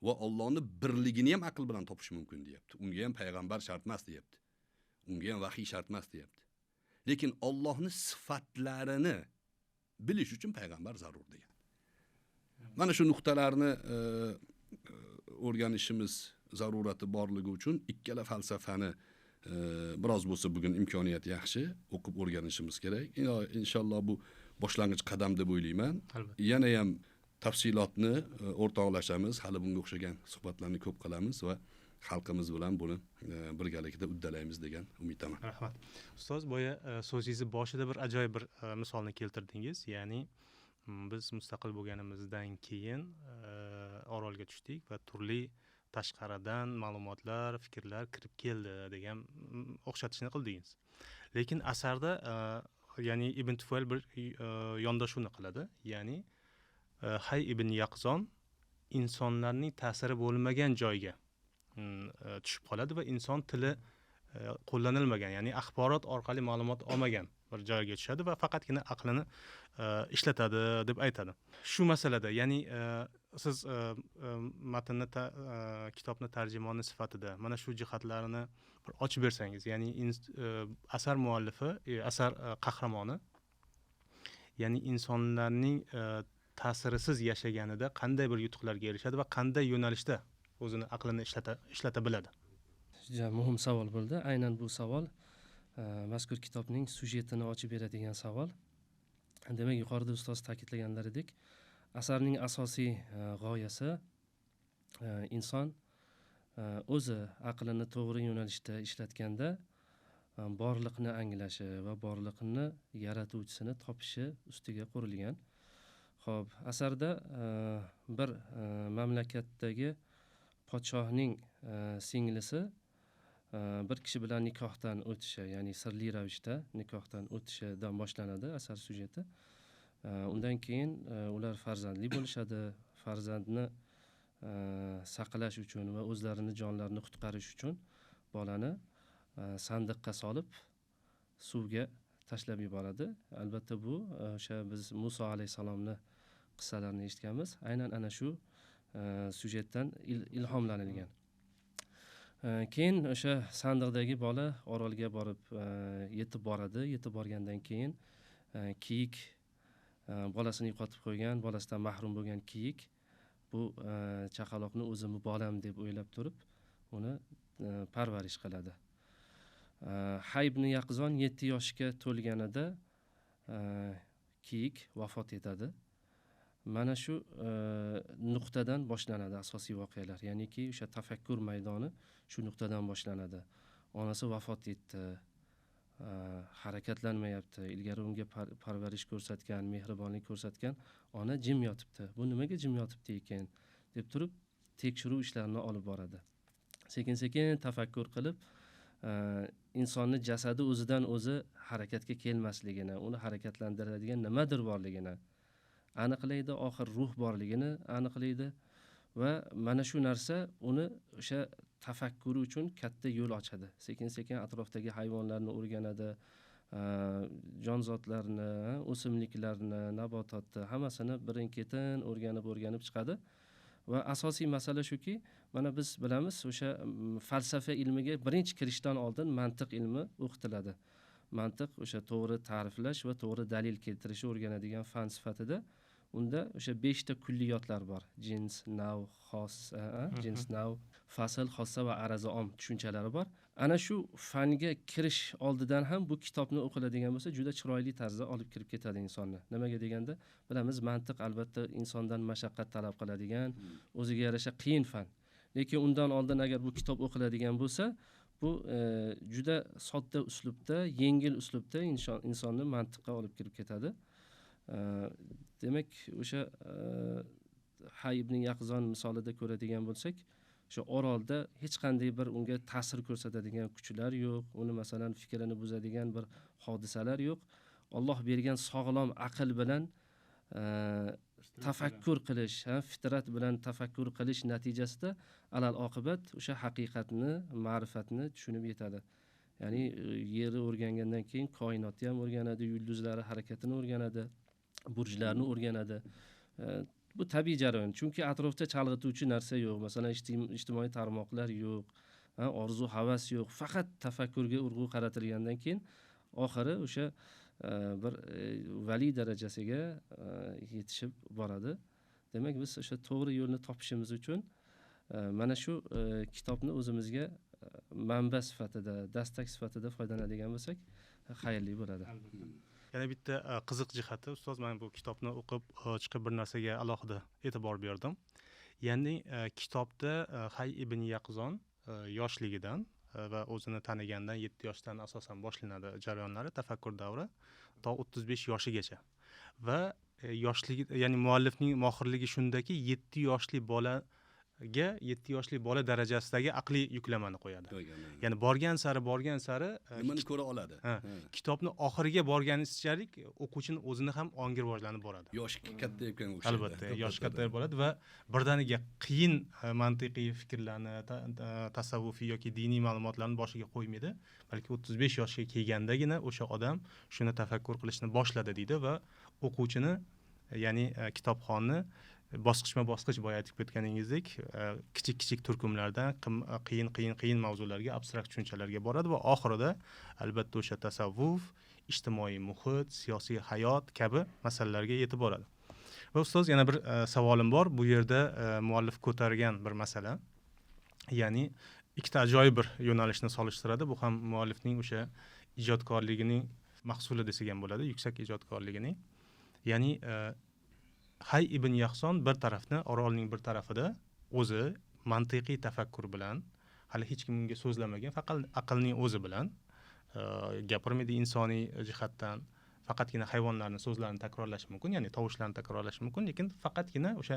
Va Allohning birligini ham aql bilan topish mumkin deyapti. Unga ham payg'ambar shart emas deyapti. Unga ham vahiy shart emas deyapti. Lekin Allohning sifatlarini bilish uchun payg'ambar zarur degan. Mana shu nuqtalarni o'rganishimiz zarurati borligi uchun ikkala falsafani biroz bo'lsa bugun imkoniyat yaxshi o'qib o'rganishimiz kerak. Inshaalloh bu boshlang'ich qadam deb o'ylayman. Yana ham tafsilotni o'rtoqlashamiz, hali bunga o'xshagan suhbatlarni ko'p qilamiz va xalqimiz bilan buni birgalikda uddalaymiz degan umiddaman. Rahmat. Ustoz, boya so'zingizni boshida bir ajoyib bir misolni keltirdingiz. Ya'ni biz mustaqil bo'lganimizdan keyin orolga tushdik va turli tashqaridan ma'lumotlar, fikrlar kirib keldi degan o'xshatishni qildingiz. Lekin asarda ya'ni Ibn Tufayl bir yondashuvni qiladi. Ya'ni Hay ibn Yaqzon insonlarning ta'siri bo'lmagan joyga tushib qoladi va inson tili qo'llanilmagan, ya'ni axborot orqali ma'lumot olmagan bir joyga tushadi va faqatgina aqlini ishlatadi deb aytadi. Shu masalada, ya'ni siz matnni kitobni tarjimoni sifatida mana shu jihatlarini bir ochib bersangiz, ya'ni asar muallifi, asar qahramoni, ya'ni insonlarning ta'sirisiz yashaganida qanday bir yutuqlarga erishadi va qanday yo'nalishda o'zini aqlini ishlata biladi? Juda muhim savol bo'ldi. Aynan bu savol mazkur kitobning syujetini ochib beradigan savol. Demak, yuqorida ustoz ta'kidlaganlaridek, asarning asosiy g'oyasi inson o'zi aqlini to'g'ri yo'nalishda ishlatganda borliqni anglashi va borliqni yaratuvchisini topishi ustiga qurilgan. Xo'p, asarda bir mamlakatdagi podshohning singlisi bir kishi bilan nikohdan o'tishi, ya'ni sirli ravishda nikohdan o'tishidan boshlanadi asar syujeti. Undan keyin ular farzandli bo'lishadi. Farzandni saqlash uchun va o'zlarini jonlarini qutqarish uchun bolani sandiqqa solib suvga tashlab yuboradi. Albatta bu o'sha biz Muso alayhisalomni qissalarini eshitganmiz. Aynan ana shu syujetdan ilhomlanilgan. Keyin o'sha sandiqdagi bola orolga borib yetib boradi. Yetib borgandan keyin kiyik bolasini yo'qotib qo'ygan, bolasidan mahrum bo'lgan kiyik bu chaqaloqni o'zimni bolam deb o'ylab turib, uni parvarish qiladi. Hay ibn Yaqzon 7 yoshga to'lganida kiyik vafot etadi. Mana shu nuqtadan boshlanadi asosiy voqealar. Ya'niki o'sha tafakkur maydoni shu nuqtadan boshlanadi. Onasi vafot etdi. Harakatlanmayapti. Ilgari unga parvarish ko'rsatgan, mehribonlik ko'rsatgan ona jim yotibdi. Bu nimaga jim yotibdi ekan deb turib tekshiruv ishlarini olib boradi. Sekin-sekin tafakkur qilib insonni jasadi o'zidan o'zi harakatga kelmasligini, uni harakatlantiradigan nimadir borligini aniqlaydi, oxir ruh borligini aniqlaydi va mana shu narsa uni o'sha tafakkuri uchun katta yo'l ochadi. Sekin-sekin atrofdagi hayvonlarni o'rganadi, jonzotlarni, o'simliklarni, nabototni hammasini birin-ketin o'rganib chiqadi. Va asosiy masala shuki, mana biz bilamiz, o'sha falsafa ilmiga birinchi kirishdan oldin mantiq ilmi o'qitiladi. Mantiq o'sha to'g'ri ta'riflash va to'g'ri dalil keltirishni o'rganadigan fan sifatida unda o'sha 5 ta kulliyotlar bor. Jins, nav, xossa, jins, nav, fasl, xossa va arazi om tushunchalari bor. Ana shu fanga kirish oldidan ham bu kitobni o'qiladigan bo'lsa, juda chiroyli tarzda olib kirib ketadi insonni. Nimaga deganda, bilamiz, mantiq albatta insondan mashaqqat talab qiladigan, o'ziga yarasha qiyin fan. Lekin undan oldin agar bu kitob o'qiladigan bo'lsa, bu juda sodda uslubda, yengil uslubda insonni mantiqqa olib kirib ketadi. Demak, o'sha Hay ibn Yaqzon misolida ko'radigan bo'lsak, o'sha orolda hech qanday bir unga ta'sir ko'rsatadigan kuchlar yo'q, uni masalan fikrini buzadigan bir hodisalar yo'q. Alloh bergan sog'lom aql bilan tafakkur qilish, fitrat bilan tafakkur qilish natijasida alal oqibat o'sha haqiqatni, ma'rifatni tushunib yetadi. Ya'ni yerni o'rgangandan keyin koinotni ham o'rganadi, yulduzlari harakatini o'rganadi, burjlarni o'rganadi. Bu tabiiy jarayon. Chunki atrofda chalg'ituvchi narsa yo'q. Masalan, ijtimoiy tarmoqlar yo'q, orzu, havas yo'q. Faqat tafakkurga urg'u qaratilgandan keyin oxiri o'sha bir vali darajasiga yetishib boradi. Demak, biz o'sha to'g'ri yo'lni topishimiz uchun mana shu kitobni o'zimizga manba sifatida, dastak sifatida foydalanadigan bo'lsak, xayrli bo'ladi. Yana bitta qiziq jihati, ustoz, men bu kitobni o'qib chiqib bir narsaga alohida e'tibor berdim. Ya'ni kitobda Hay ibn Yaqzon yoshligidan va o'zini tanigandan 7 yoshdan asosan boshlanadi jarayonlari, tafakkur davri to 35 yoshigacha. Va yoshligi, ya'ni muallifning mohirligi shundaki, 7 yoshli bola darajasidagi aqliy yuklamani qo'yadi. Ya'ni borgan sari nimani ko'ra oladi. Kitobni oxiriga borganichalik o'quvchini o'zini ham ongi rivojlanib boradi. Yoshi kattayotgan o'xshaydi. Albatta, yoshi kattayib boradi va birdaniga qiyin mantiqiy fikrlarni, tasavvufiy yoki diniy ma'lumotlarni boshiga qo'ymaydi, balki 35 yoshga kelgandagina o'sha odam shuni tafakkur qilishni boshladi deydi va o'quvchini, ya'ni kitobxonni bosqichma-bosqich boya aytib ketganingizdek, kichik turkumlardan qiyin mavzularga, abstrakt tushunchalarga boradi va oxirida albatta o'sha tasavvuf, ijtimoiy muhit, siyosiy hayot kabi masalalarga yetib boradi. Va ustoz, yana bir savolim bor. Bu yerda muallif ko'targan bir masala, ya'ni ikkita ajoyib bir yo'nalishni solishtiradi. Bu ham muallifning o'sha ijodkorligining mahsuli desak ham bo'ladi, yuksak ijodkorligining. Ya'ni Hay ibn Yaqzon bir tarafni, orolning bir tarafida o'zi mantiqiy tafakkur bilan, hali hech kim unga so'zlamagan, faqat aqlning o'zi bilan gapirmaydi insoniy jihatdan. Faqatgina hayvonlarning so'zlarini takrorlash mumkin, ya'ni tovushlarni takrorlash mumkin, lekin faqatgina o'sha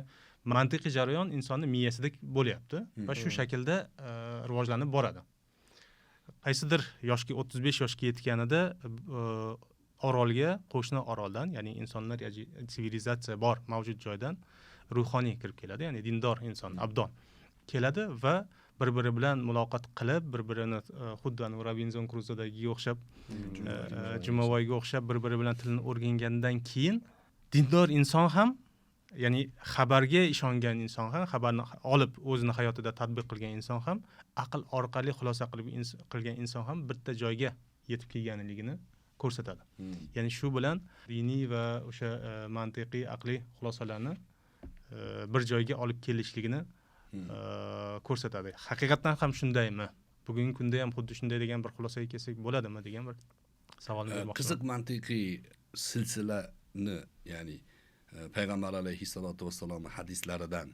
mantiqiy jarayon insonning miyasida bo'lyapti va shu shaklda rivojlanib boradi. Qaysidir yoshga 35 yoshga yetganida orolga, qo'shni oroldan, ya'ni insonlar sivilizatsiya bor mavjud joydan ruhoniy kirib keladi, ya'ni dindor inson, abdon keladi va bir-biri bilan muloqot qilib, bir-birini xuddi Robinson Kruzodagiga o'xshab, Jumaboyga o'xshab bir-biri bilan tilni o'rgangandan keyin dindor inson ham, ya'ni xabarga ishongan inson ham, xabarni olib o'zini hayotida tatbiq qilgan inson ham, aql orqali xulosa qilgan inson ham bitta joyga yetib kelganligini ko'rsatadi. Ya'ni shu bilan diniy va o'sha mantiqiy aqliy xulosalarni bir joyga olib kelishligini ko'rsatadi. Haqiqatan ham shundaymi? Bugungi kunda ham xuddi shunday degan bir xulosaga kelsak bo'ladimi degan bir savolni bermoqchiman. Qiziq mantiqiy silsilani, ya'ni payg'ambar alayhissalotu vassalom hadislaridan,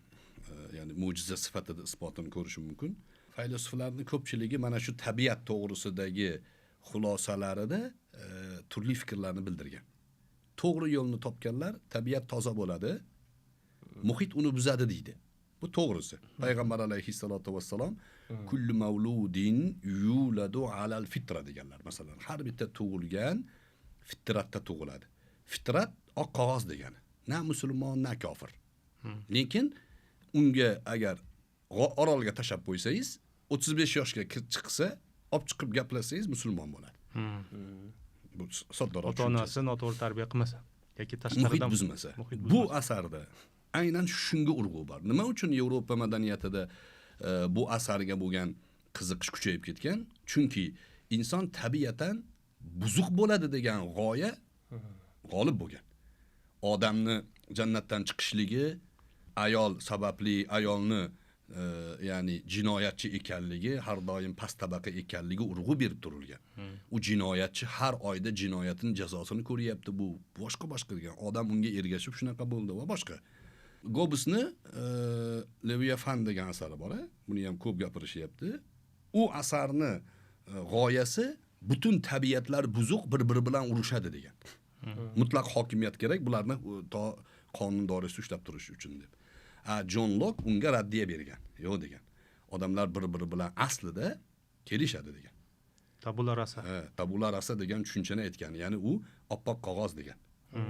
ya'ni mo'jiza sifatida isbotini ko'rish mumkin. Faylosuflarning ko'pchiligi mana shu tabiat to'g'risidagi xulosalarida turli fikrlarni bildirgan. To'g'ri yo'lni topganlar tabiat toza bo'ladi, muhit uni buzadi deydi. Bu to'g'risi. Payg'ambar alayhissalotu vassalom kullu mavludin yuladu alal fitra deganlar. Masalan, har bitta tug'ilgan fitratda tug'iladi. Fitrat oq qog'oz degani. Na musulmon, na kofir. Lekin unga agar orolga tashab qo'ysangiz, 35 yoshga chiqsa, olib chiqib gaplashsangiz musulmon bo'ladi. Bu soddaroq. Ota-onasi noto'g'ri tarbiya qilmasa yoki tashqaridan muhit buzmasa. Bu asarda aynan shunga urg'u bor. Nima uchun Yevropa madaniyatida bu asarga bo'lgan qiziqish kuchayib ketgan? Chunki inson tabiatan buzuq bo'ladi degan g'oya g'olib bo'lgan. Odamni jannatdan chiqishligi, ayol sababli ayolni ya'ni jinoyatchi ekanligi, har doim past tabaqa ekanligi urg'u berib turilgan. U jinoyatchi har oyda jinoyatining jazosini ko'ryapti. Bu boshqa degan. Odam unga ergashib shunaqa bo'ldi va boshqa. Gobusni Leviathan degan asari bor, buni ham ko'p gapirishyapti. U asarni g'oyasi butun tabiatlar buzuq bir-biri bilan urushadi degan. Mutlaq hokimiyat kerak bularni to qonun doirasida ushlab turish uchun deb. John Locke unga raddiya bergan. Yo'q degan. Odamlar bir-biri bilan aslida kelishadi degan. Tabula rasa. Tabula rasa degan tushunchani aytgan. Ya'ni u oppoq qog'oz degan.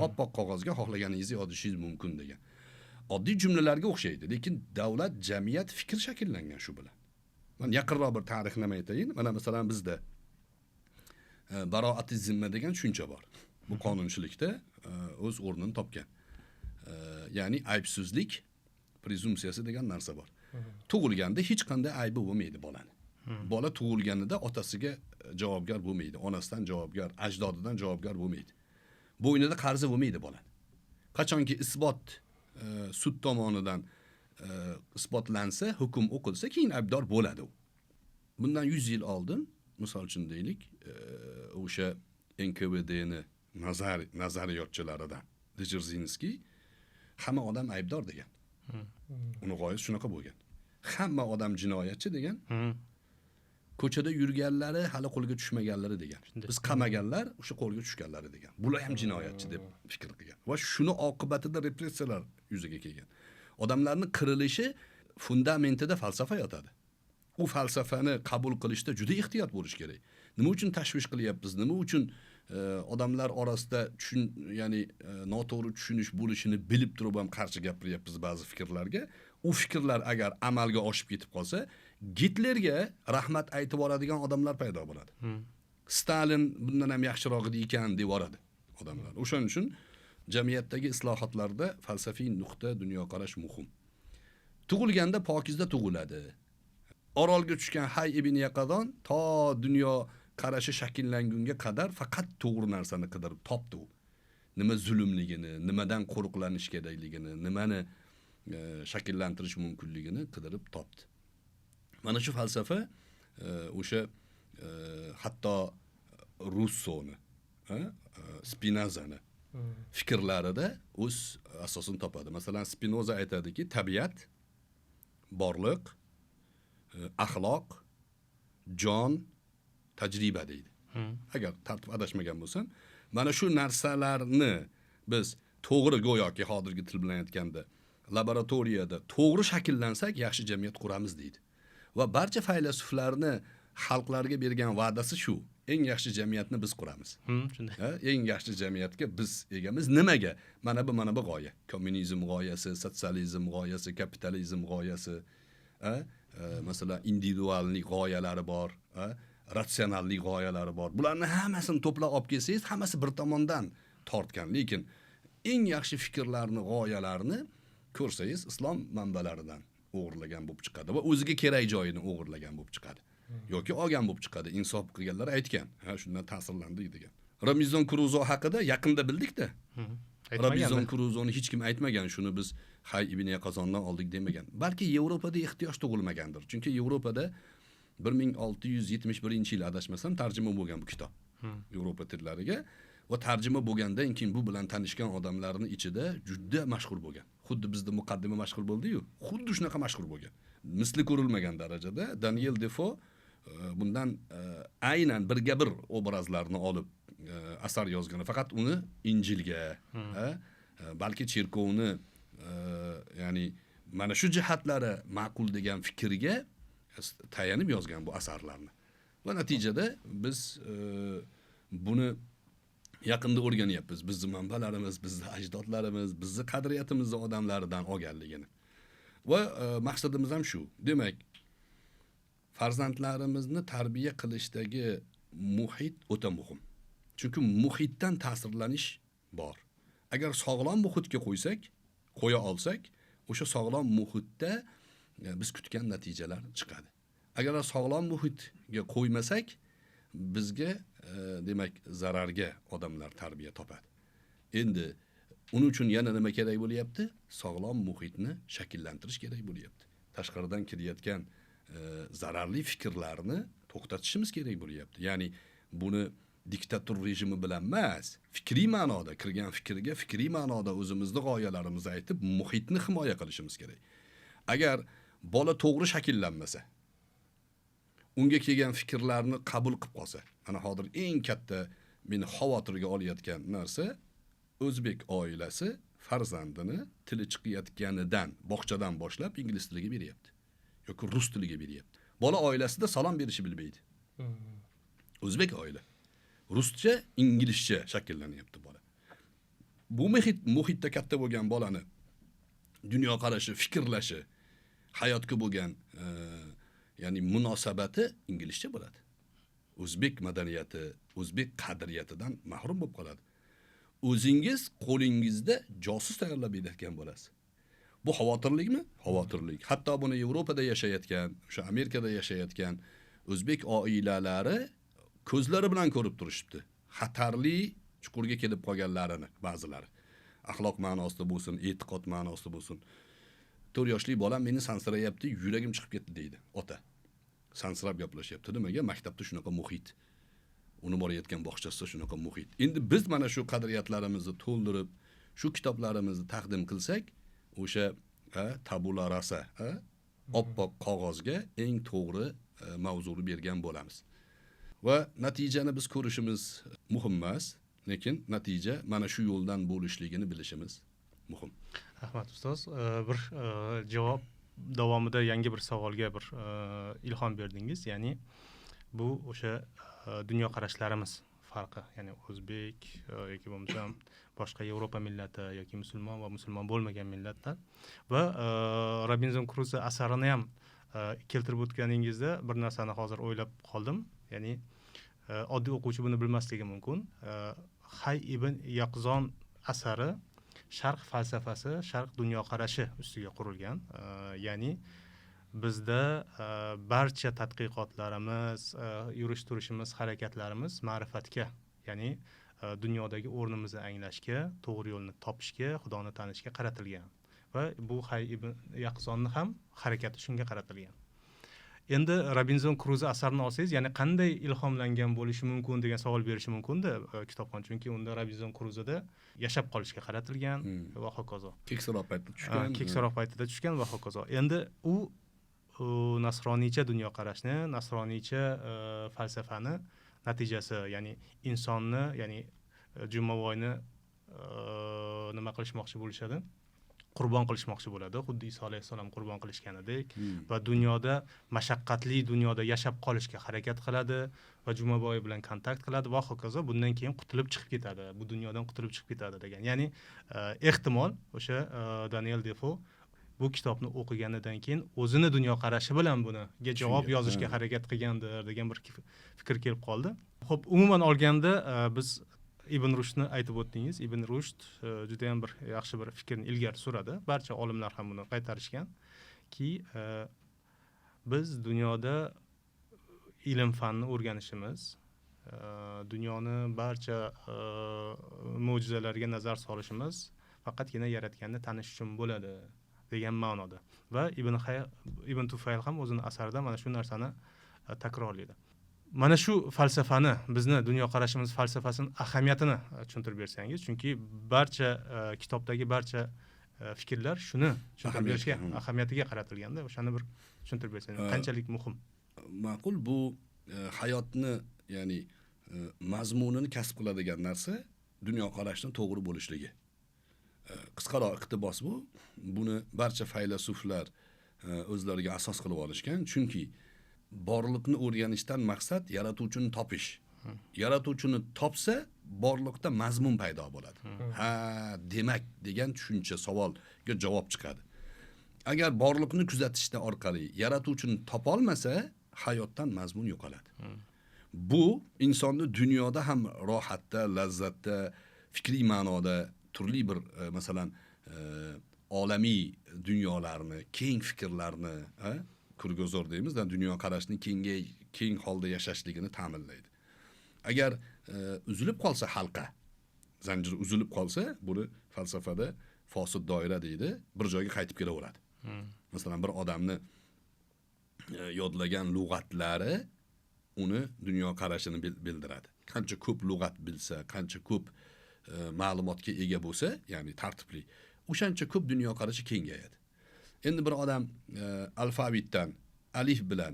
Oppoq qog'ozga xohlaganingizni yozishingiz mumkin degan. Oddiy jumlalarga o'xshaydi, lekin davlat, jamiyat fikr shakllangan shu bilan. Men yaqinroq bir tarixni aytayin. Mana masalan bizda baroati zimma degan tushuncha bor. Bu qonunchilikda o'z o'rnini topgan. Ya'ni aybsizlik prezumsiyasi degan narsa bor. Tug'ilganda hech qanday aybi bo'lmaydi bolani. Bola tug'ilganida otasiga javobgar bo'lmaydi, onasidan javobgar, ajdodidan javobgar bo'lmaydi. Bo'ynida qarzi bo'lmaydi bolani. Qachonki isbot sud tomonidan isbotlansa, hukm o'qilsa, keyin aybdor bo'ladi u. Bundan 100 yil oldin, misol uchun deylik, o'sha NKVDni nazariyotchilaridan Dzerzhinskiy hamma odam aybdor degan. Uni g'oyasi shunaqa bo'lgan. Hamma odam jinoyatchi degan. Ko'chada yurganlari hali qo'lga tushmaganlari degan. Biz qamaganlar o'sha qo'lga tushganlari degan. Bular ham jinoyatchi deb fikr qilgan. Va shuni oqibatida repressiyalar yuzaga kelgan. Odamlarning qirilishi fundamentida falsafa yotadi. U falsafani qabul qilishda juda ehtiyot bo'lish kerak. Nima uchun tashvish qilyapmiz? Nima uchun odamlar orasida ya'ni noto'g'ri tushunish bo'lishini bilib turib ham qarshi gapiryapmiz ba'zi fikrlarga? U fikrlar agar amalga oshib ketib qolsa, Gitlerga rahmat aytib oladigan odamlar paydo bo'ladi. Stalin bundan ham yaxshiroq edi ekan deb yoradi odamlar. O'shaning uchun jamiyatdagi islohotlarda falsafiy nuqta, dunyoqarash muhim. Tug'ilganda pokizda tug'iladi. Orolga tushgan Hay ibn Yaqadon to dunyo qarashi shakllangunga qadar faqat to'g'ri narsani qidirib topdi u. Nima zulmligini, nimadan qo'riqlanish kerakligini, nimani shakllantirish mumkinligini qidirib topdi. Mana shu falsafa o'sha hatto Russoni, Spinozani fikrlarida o'z asosini topadi. Masalan, Spinoza aytadiki, tabiat, borliq, axloq, jon, tajriba deydi. Agar tartib adashmagan bo'lsam, mana shu narsalarni biz to'g'ri go'yoki hozirgi til bilan aytganda laboratoriyada to'g'ri shakllansak, yaxshi jamiyat quramiz deydi. Va barcha faylasuflarni xalqlarga bergan va'dasi shu. Eng yaxshi jamiyatni biz quramiz. Shunday. Eng yaxshi jamiyatga biz egamiz. Nimaga? Mana bu g'oya. Kommunizm g'oyasi, sotsializm g'oyasi, kapitalizm g'oyasi, masalan, individuallik g'oyalari bor, ratsionallik g'oyalari bor. Bularni hammasini to'plab olib kelsangiz, hammasi bir tomondan tortgan. Lekin eng yaxshi fikrlarni, g'oyalarni ko'rsangiz, islom manbalaridan o'g'irlagan bo'lib chiqadi va o'ziga kerak joyini o'g'irlagan bo'lib chiqadi. Yoki olgan bo'lib chiqadi. Insof qilganlar aytgan. Shundan ta'sirlandik degan. Robinson Kruzo haqida yaqinda bildik-da. Robinson Kruzoni hech kim aytmagan, shuni biz Hay ibn Yaqazondan oldik demagan. Balki Yevropada ehtiyoj tug'ilmagandir. Chunki Yevropada 1671-yil adashmasam tarjima bo'lgan bu kitob. Yevropa tillariga va tarjima bo'lgandan keyin bu bilan tanishgan odamlarning ichida juda mashhur bo'lgan. Xuddi bizda muqaddima mashhur bo'ldi-yu, xuddi shunaqa mashhur bo'lgan. Misli ko'rilmagan darajada Daniel Defoe bundan aynan birga bir obrazlarni olib asar yozgan. Faqat uni Injilga, balki cherkovni, ya'ni mana shu jihatlari ma'qul degan fikrga tayanib yozgan bu asarlarni. Va natijada biz buni yaqinda o'rganyapmiz. Bizning manbalarimiz, bizning ajdodlarimiz, bizning qadriyatimizning odamlaridan olganligini. Va maqsadimiz ham shu. Demak, farzandlarimizni tarbiya qilishdagi muhit o'ta muhim. Chunki muhitdan ta'sirlanish bor. Agar sog'lom muhitga qo'ya olsak, o'sha sog'lom muhitda biz kutgan natijalar chiqadi. Agar sog'lom muhitga qo'ymasak, bizga demak zararga odamlar tarbiya topadi. Endi uning uchun yana nima kerak bo'lyapti? Sog'lom muhitni shakllantirish kerak bo'lyapti. Tashqaridan kelayotgan zararli fikrlarni to'xtatishimiz kerak bo'lyapti. Ya'ni buni diktator rejimi bilan emas, fikriy ma'noda kirgan fikrga fikriy ma'noda o'zimizning g'oyalarimizni aytib, muhitni himoya qilishimiz kerak. Agar bola to'g'ri shakllanmasa, unga kelgan fikrlarni qabul qilib qolsa, mana hozir eng katta meni xavotirga olayotgan narsa, o'zbek oilasi farzandini tili chiqayotganidan, bog'chadan boshlab ingliz tiliga beryapti yoki rus tiliga beryapti. Bola oilasida salom berishni bilmaydi. O'zbek oila ruscha, inglizcha shakllanyapti bola. Bu muhitda katta bo'lgan bolani dunyo qarashi, fikrlashi, hayotga bo'lgan ya'ni munosabati inglizcha bo'ladi. O'zbek madaniyati, o'zbek qadriyatidan mahrum bo'lib qoladi. O'zingiz qo'lingizda josus tayyorlab berayotgan bo'lasiz. Bu xavotirlikmi? Xavotirlik. Hatto buni Yevropada yashayotgan, o'sha Amerikada yashayotgan o'zbek oilalari ko'zlari bilan ko'rib turishibdi. Xatarli chuqurga kelib qolganlarini ba'zilari. Axloq ma'nosida bo'lsin, e'tiqod ma'nosida bo'lsin. 4 yoshli bolam meni sansirayapti, yuragim chiqib ketdi deydi ota. Sansirab gaplashyapti. Nimaga? Maktabda shunaqa muhit. Uni borayotgan bog'chasida shunaqa muhit. Endi biz mana shu qadriyatlarimizni to'ldirib, shu kitoblarimizni taqdim qilsak, o'sha tabula rasa, oppoq qog'ozga eng to'g'ri mavzuni bergan bo'lamiz. Va natijani biz ko'rishimiz muhim emas, lekin natija mana shu yo'ldan bo'lishligini bilishimiz muhim. Rahmat ustoz. Bir javob davomida yangi bir savolga bir ilhom berdingiz. Ya'ni bu o'sha dunyo qarashlarimiz farqi, ya'ni o'zbek yoki bo'lmasam boshqa Yevropa millati yoki musulmon va musulmon bo'lmagan millatlar va Robinson Kruzo asarini ham keltirib o'tganingizda bir narsani hozir o'ylab qoldim. Ya'ni oddiy o'quvchi buni bilmasligi mumkin. Hay ibn Yaqzon asari sharq falsafasi, sharq dunyoqarashi ustiga qurilgan. Ya'ni bizda barcha tadqiqotlarimiz, yurish turishimiz, harakatlarimiz ma'rifatga, ya'ni dunyodagi o'rnimizni anglashga, to'g'ri yo'lni topishga, Xudoni tanishga qaratilgan. Va bu Hay ibn Yaqzonni ham harakati shunga qaratilgan. Endi Robinson Kruzo asarini olsangiz, ya'ni qanday ilhomlangan bo'lishi mumkin degan savol berishi mumkin-da kitobxon, chunki unda Robinson Kruzoda yashab qolishga qaratilgan va hokazo. Keksaroq paytda tushgan. Keksaroq paytida tushgan va hokazo. Endi u nasroniycha dunyoqarashni, nasroniycha falsafani natijasi, ya'ni insonni, ya'ni Jumaboyni nima qilishmoqchi bo'lishadi? Qurbon qilishmoqchi bo'ladi, xuddi Iso alayhissalom qurbon qilishganidek va dunyoda mashaqqatli dunyoda yashab qolishga harakat qiladi va Jumaboy bilan kontakt qiladi va hokazo. Bundan keyin qutulib chiqib ketadi, bu dunyodan qutulib chiqib ketadi degan. Ya'ni ehtimol o'sha Daniel Defoe bu kitobni o'qiganidan keyin o'zini dunyoqarashi bilan bunga javob yozishga harakat qilgandir degan bir fikr kelib qoldi. Xo'p, umuman olganda biz Ibn Rushdni aytib o'tdingiz. Ibn Rushd juda ham bir yaxshi bir fikrni ilgari suradi. Barcha olimlar ham buni qaytarishganki, biz dunyoda ilm fanni o'rganishimiz, dunyoni barcha mo'jizalarga nazar solishimiz faqatgina yaratganni tanish uchun bo'ladi degan ma'noda. Va Ibn Tufayl ham o'zining asarida mana shu narsani takrorlaydi. Mana shu falsafani, bizni dunyoqarashimiz falsafasini ahamiyatini tushuntirib bersangiz, chunki barcha kitobdagi barcha fikrlar shuni tushuntirib berishga, ahamiyatiga qaratilganda, o'shani bir tushuntirib bersangiz, qanchalik muhim? Ma'qul, bu hayotni, ya'ni mazmunini kasb qiladigan narsa dunyoqarashning to'g'ri bo'lishligi. Qisqaroq iqtibos bu. Buni barcha faylasuflar o'zlariga asos qilib olishgan, chunki borliqni o'rganishdan maqsad yaratuvchini topish. Yaratuvchini topsa, borliqda mazmun paydo bo'ladi. Ha, demak degan tushuncha, savolga javob chiqadi. Agar borliqni kuzatishda orqali yaratuvchini topolmasa, hayotdan mazmun yo'qoladi. Bu insonni dunyoda ham rohatda, lazzatda, fikriy ma'noda turli bir masalan olamiy dunyolarni, keng fikrlarni, ko'rgazor deymiz, dunyo qarashni keng holda yashashligini ta'minlaydi. Agar uzilib qolsa halqa, zanjir uzilib qolsa, buni falsafada fosid doira deydi, bir joyga qaytib kelaveradi. Masalan, bir odamni yodlagan lug'atlari uni dunyo qarashini bildiradi. Qancha ko'p lug'at bilsa, qancha ko'p ma'lumotga ega bo'lsa, ya'ni tartibli, o'shancha ko'p dunyo qarashi kengayadi. Endi bir odam alfavitdan alif bilan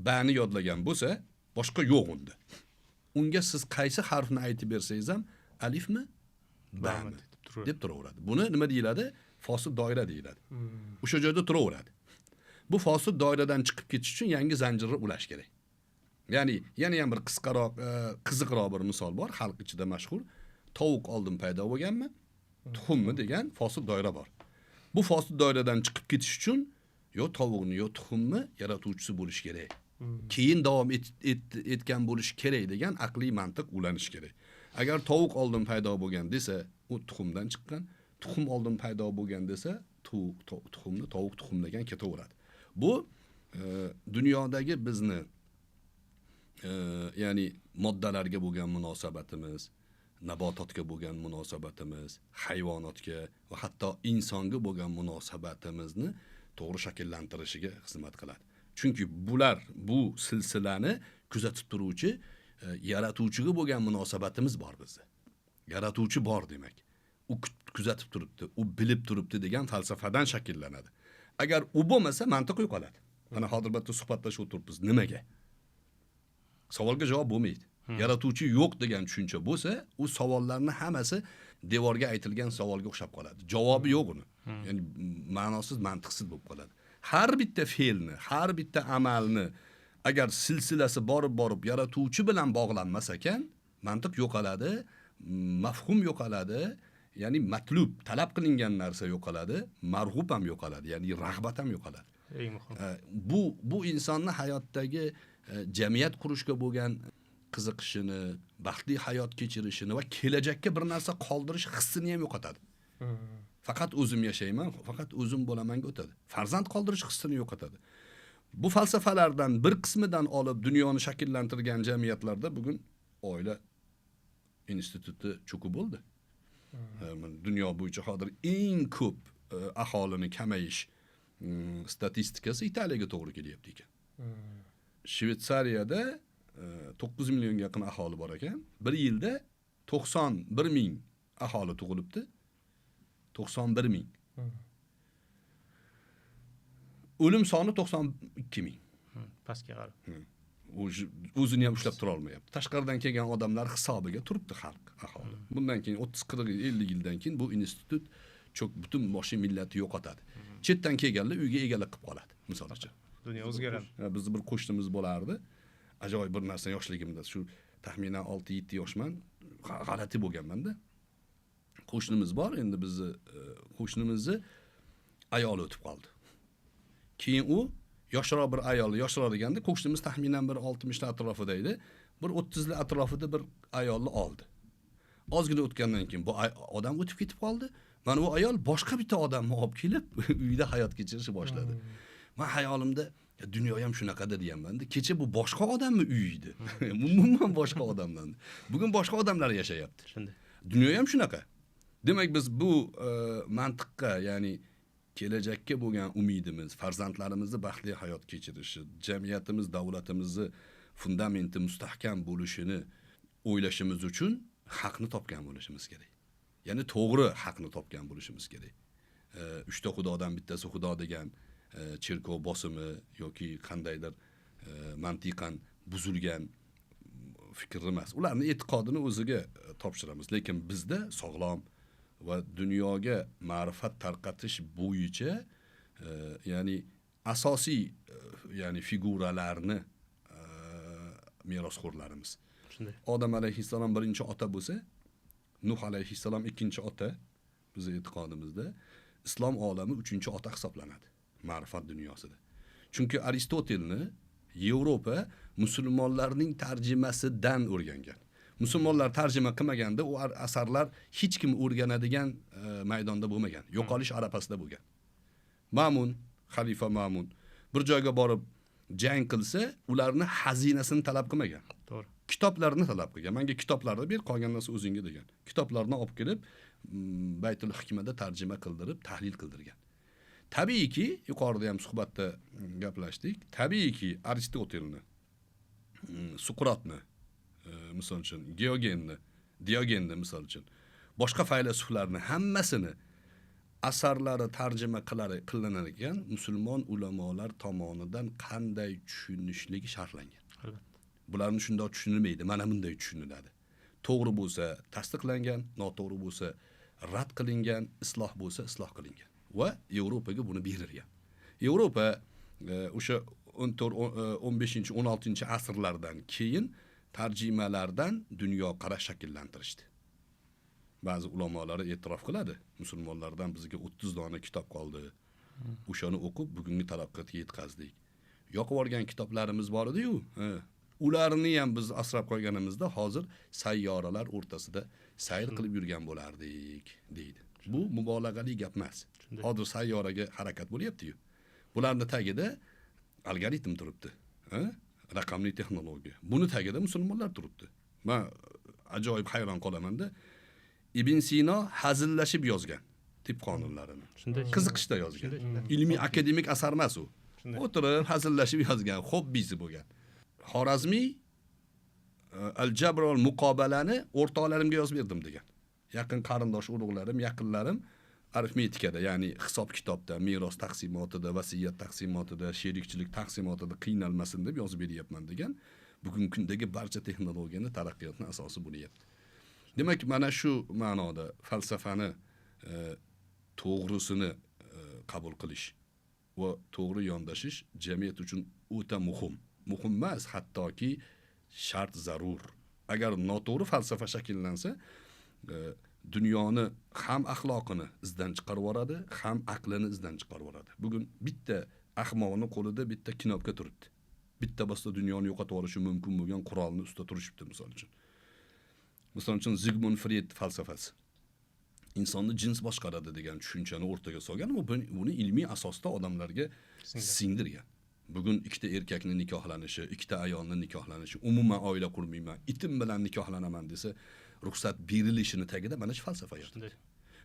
bani yodlagan bo'lsa, boshqa yo'q unda. Unga siz qaysi harfni aytib bersangiz ham alifmi, bami deb turaveradi. Buni nima deyiladi? Fosid doira deyiladi. O'sha joyda turaveradi. Bu fosid doiradan chiqib ketish uchun yangi zanjirni ulash kerak. Ya'ni yana ham bir qisqaroq, qiziqroq bir misol bor, xalq ichida mashhur. Tovuq oldin paydo bo'lganmi? Tuxummi degan fosid doira bor. Bu fosid doiradan chiqib ketish uchun yo tovuqni yo tuxumni yaratuvchisi bo'lish kerak. Keyin davom etgan bo'lish kerak degan aqliy mantiq ulanish kerak. Agar tovuq oldin paydo bo'lgan desa, u tuxumdan chiqqan, tuxum oldin paydo bo'lgan desa, tuxumni tovuq tuxumlagan ketaveradi. Bu dunyodagi bizni ya'ni moddalarga bo'lgan munosabatimiz, nabototga bo'lgan munosabatimiz, hayvonotga va hatto insonga bo'lgan munosabatimizni to'g'ri shakllantirishiga xizmat qiladi. Chunki bular bu silsilani kuzatib turuvchi yaratuvchiga bo'lgan munosabatimiz bor bizda. Yaratuvchi bor demak. U kuzatib turibdi, u bilib turibdi degan falsafadan shakllanadi. Agar u bo'lmasa, mantiq yo'qoladi. Mana hozir bitta suhbatlashib o'tiribmiz. Nimaga? Savolga javob bo'lmaydi. Yaratuvchi yo'q degan tushuncha bo'lsa, u savollarni hammasi devorga aytilgan savolga o'xshab qoladi. Javobi yo'q uni. Ya'ni ma'nosiz, mantiqsiz bo'lib qoladi. Har bitta fe'lni, har bitta amalni agar silsilasi borib yaratuvchi bilan bog'lanmas ekan, mantiq yo'qoladi, mafhum yo'qoladi, ya'ni matlub, talab qilingan narsa yo'qoladi, marg'ub ham yo'qoladi, ya'ni rag'bat ham yo'qoladi. Eng muhim. Bu insonni hayotdagi jamiyat qurishga bo'lgan qiziqishini, baxtli hayot kechirishini va kelajakka bir narsa qoldirish hissini ham yo'qotadi. Faqat o'zim yashayman, faqat o'zim bo'laman-ga o'tadi. Farzand qoldirish hissini yo'qotadi. Bu falsafalardan bir qismidan olib dunyoni shakllantirgan jamiyatlarda bugun oila instituti cho'kib bo'ldi. Dunyo bo'yicha hozir eng ko'p aholini kamayish statistikasi Italiyaga to'g'ri kelyapti ekan. Shvetsariyada 9 millionga yaqin aholi bor ekan. Bir yilda 91 ming aholi tug'ilibdi. 91 ming. O'lim soni 92 ming. Pastga qarab. O'zini ham ushlab tura olmayapti. Tashqaridan kelgan odamlar hisobiga turibdi xalq, aholi. Bundan keyin 30-40 50 yildan keyin bu institut butun boshli millatni yo'qotadi. Chetdan kelganlar uyga egalik qilib qoladi, misol uchun. Dunyo o'zgaradi. Bizni bir qo'shnimiz bo'lardi. Ajoyib bir narsa yoshligimda, shu taxminan 6-7 yoshman, g'alati bo'lganman-da. Qo'shnimiz bor, endi bizni qo'shnimizni ayoli o'tib qoldi. Keyin u yoshroq bir ayol, yoshroq deganda qo'shnimiz taxminan bir 60 ta atrofida edi. Bir 30 lar atrofida bir ayolni oldi. Ozgina o'tgandan keyin bu odam o'tib ketib qoldi. Mana bu ayol boshqa bitta odamni olib kelib uyda hayot kechirishni boshladi. Men hayolimda dunyo ham shunaqada deganman-da. Kecha bu boshqa odammi uy edi? Umuman boshqa odamdan. Bugun boshqa odamlar yashayapti. Shunday. Dunyo ham shunaqa. Demak biz bu mantiqqa, ya'ni kelajakka bo'lgan umidimiz, farzandlarimizni baxtli hayot kechirishi, jamiyatimiz, davlatimizni fundamenti mustahkam bo'lishini o'ylashimiz uchun haqni topgan bo'lishimiz kerak. Ya'ni to'g'ri haqni topgan bo'lishimiz kerak. 3 ta xudodan bittasi xudo degan cherkov bosimi yoki qandaydir mantiqan buzilgan fikr emas. Ularning e'tiqodini o'ziga topshiramiz. Lekin bizda sog'lom va dunyoga ma'rifat tarqatish bo'yicha ya'ni asosiy ya'ni figuralarni merosxo'rlarimiz. Shunday. Odam alayhissalom birinchi ota bo'lsa, Nuh alayhissalom ikkinchi ota bizning e'tiqodimizda, islom olami uchinchi ota hisoblanadi ma'rifat dunyosida. Chunki Aristotelni Yevropa musulmonlarning tarjimasidan o'rgangan. Musulmonlar tarjima qilmaganda u asarlar hech kim o'rganadigan maydonda bo'lmagan, yo'qolish arafasida bo'lgan. Ma'mun, xalifa Ma'mun bir joyga borib jang qilsa, ularni xazinasini talab qilmagan. To'g'ri. Kitoblarni talab qilgan. Menga kitoblarni ber, qolgan narsa o'zingga degan. Kitoblarni olib kelib, Baytul Hikmada tarjima qildirib, tahlil qildirgan. Tabiiyki, yuqorida ham suhbatda gaplashdik. Tabiiyki, Aristotelni, Suqrotni, misol uchun Diogenni misol uchun boshqa faylasuflarni hammasini asarlari tarjima qilinar ekan, musulmon ulamolar tomonidan qanday tushunishligi sharhlangan. Albatta. Bularni shunday tushunilmaydi, mana bunday tushuniladi. To'g'ri bo'lsa tasdiqlangan, noto'g'ri bo'lsa rad qilingan, isloh bo'lsa isloh qilingan. Va Yevropaga buni berilgan. Yevropa o'sha 15-16 asrlardan keyin tarjimalardan dunyo qarash shakllantirishdi. Ba'zi ulamolar e'tirof qiladi. Musulmonlardan bizga 30 dona kitob qoldi. O'shani o'qib bugungi taraqqiyotga yetkazdik. Yoqib olgan kitoblarimiz bor edi-yu, ularni ham biz asrab qo'yganimizda hozir sayyoralar o'rtasida sayr qilib yurgan bo'lardik, deydi. Bu mubolag'ali gap emas. Hozir sayyoraga harakat bo'lyapti-yu. Bularning tagida algoritm turibdi, raqamli texnologiya. Buni tagida musulmonlar turibdi. Men ajoyib hayron qolaman-da. Ibn Sino hazillashib yozgan tip qonunlarini. Shunday. Qiziqishda yozgan. Ilmiy akademik asar emas u. O'tirib hazillashib yozgan, hobbisi bo'lgan. Xorazmiy al-Jabr wal-Muqobalani o'rtoqlarimga yozib berdim degan. Yaqin qarindosh urug'larim, yaqinlarim arifmetikada, ya'ni hisob kitobda, meros taqsimotida, vasiyat taqsimotida, sherikchilik taqsimotida qiynalmasin deb yozib beryapman degan. Bugungi kundagi barcha texnologiyani, taraqqiyotning asosi bo'lyapti. Demak, mana shu ma'noda falsafani to'g'risini qabul qilish va to'g'ri yondashish jamiyat uchun o'ta muhim. Muhim emas, hattoki shart zarur. Agar noto'g'ri falsafa shakllansa, dunyoni ham axloqini izdan chiqarib yuboradi, ham aqlini izdan chiqarib yuboradi. Bugun bitta ahmoqning qo'lida bitta knopka turibdi. Bitta bosda dunyoni yo'qotib yuborishi mumkin bo'lgan qurolni ustida turishibdi, misol uchun. Misol uchun Sigmund Freud falsafasi. Insonni jins boshqaradi degan tushunchani o'rtaga solgan va buni ilmiy asosda odamlarga singdirgan. Bugun ikkita erkakning nikohlanishi, ikkita ayolning nikohlanishi, umuman oila qurmayman, itim bilan nikohlanaman desa, ruxsat berilishini tagida mana shu falsafa yotibdi.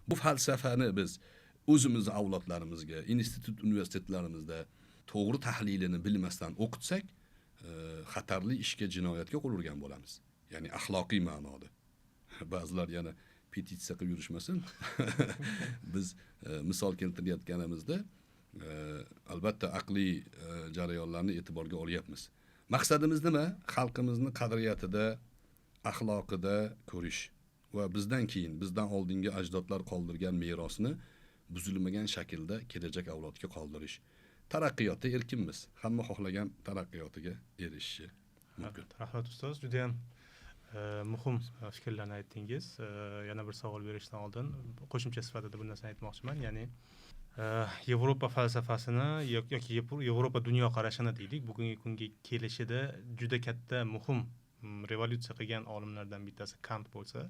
Bu falsafani biz o'zimiz avlodlarimizga, institut universitetlarimizda to'g'ri tahlilini bilmasdan o'qitsak, xatarli ishga, jinoyatga qo'l urgan bo'lamiz. Ya'ni axloqiy ma'noda. Ba'zilar yana petitsiya qilib yurishmasin. Biz misol keltirayotganimizda albatta aqliy jarayonlarni e'tiborga olyapmiz. Maqsadimiz nima? Xalqimizni qadriyatida, axloqida ko'rish va bizdan keyin, bizdan oldingi ajdodlar qoldirgan merosni buzilmagan shaklda kelajak avlodga qoldirish. Taraqqiyotda erkinmiz. Hamma xohlagan taraqqiyotiga erishishi mumkin. Rahmat ustoz, juda ham muhim fikrlarni aytdingiz. Yana bir savol berishdan oldin qo'shimcha sifatida bir narsani aytmoqchiman. Ya'ni Yevropa falsafasini yoki Yevropa dunyoqarashini deylik, bugungi kunga kelishida juda katta muhim revolyutsiya qilgan olimlardan bittasi Kant bo'lsa,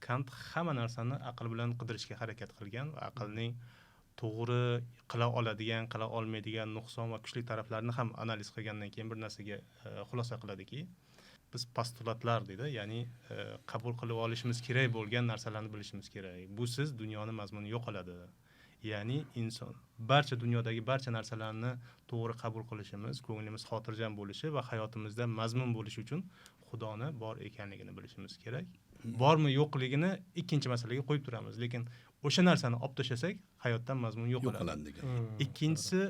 Kant hamma narsani aql bilan qidirishga harakat qilgan va aqlning to'g'ri qila oladigan, qila olmaydigan nuqson va kuchli taraflarini ham analiz qilgandan keyin bir narsaga xulosa qiladiki, biz postulatlar deydi, ya'ni qabul qilib olishimiz kerak bo'lgan narsalarni bilishimiz kerak. Busiz dunyoni mazmuni yo'qoladi. Ya'ni inson barcha dunyodagi barcha narsalarni to'g'ri qabul qilishimiz, ko'nglimiz xotirjam bo'lishi va hayotimizda mazmun bo'lishi uchun Xudoni bor ekanligini bilishimiz kerak. Bormi yo'qligini ikkinchi masalaga qo'yib turamiz, lekin o'sha narsani olib tashlasak, hayotdan mazmun yo'qoladi degan. Ikkinchisi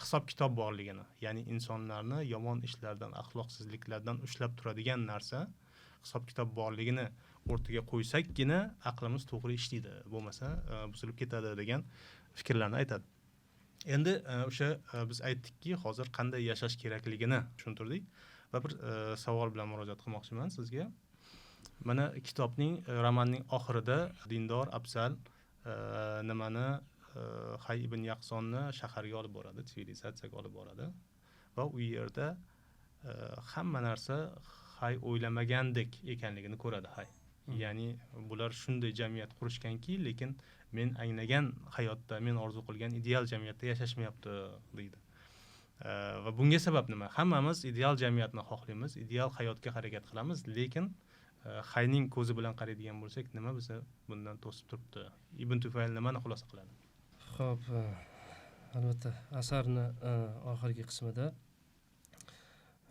hisob kitob borligini, ya'ni insonlarni yomon ishlardan, axloqsizliklardan ushlab turadigan narsa hisob kitob borligini o'rtaga qo'ysakgina aqlimiz to'g'ri ishlaydi, bo'lmasa buzilib ketadi degan fikrlarni aytadi. Endi o'sha biz aytdikki, hozir qanday yashash kerakligini tushuntirdik va bir savol bilan murojaat qilmoqchiman sizga. Mana kitobning, romanning oxirida dindor Afzal nimani Hay ibn Yaqzonni shaharga olib boradi, sivilizatsiyaga olib boradi va u yerda hamma narsa Hay o'ylamagandek ekanligini ko'radi Hay. Ya'ni bular shunday jamiyat qurishganki, lekin men anglagan hayotda, men orzu qilgan ideal jamiyatda yashashmayapti deydi. Va bunga sabab nima? Hammamiz ideal jamiyatni xohlaymiz, ideal hayotga harakat qilamiz, lekin Hayning ko'zi bilan qaraydigan bo'lsak, nima bizni bundan to'sib turibdi? Ibn Tufayl nimani xulosa qiladi? Xo'p, albatta asarni oxirgi qismida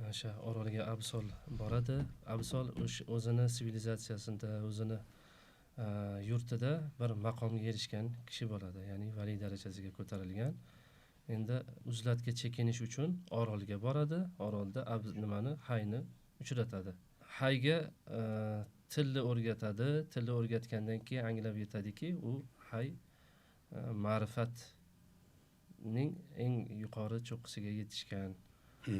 o'sha orolga Absol boradi. Absol o'zini sivilizatsiyasida, o'zini yurtida bir maqomga erishgan kishi bo'ladi, ya'ni valiy darajasiga ko'tarilgan. Endi uzlatga chekinish uchun orolga boradi. Orolda nimani Hayni uchratadi. Hayga tilni o'rgatadi. Tilni o'rgatgandan keyin anglab yetadiki, u Hay ma'rifatning eng yuqori cho'qqisiga yetishgan,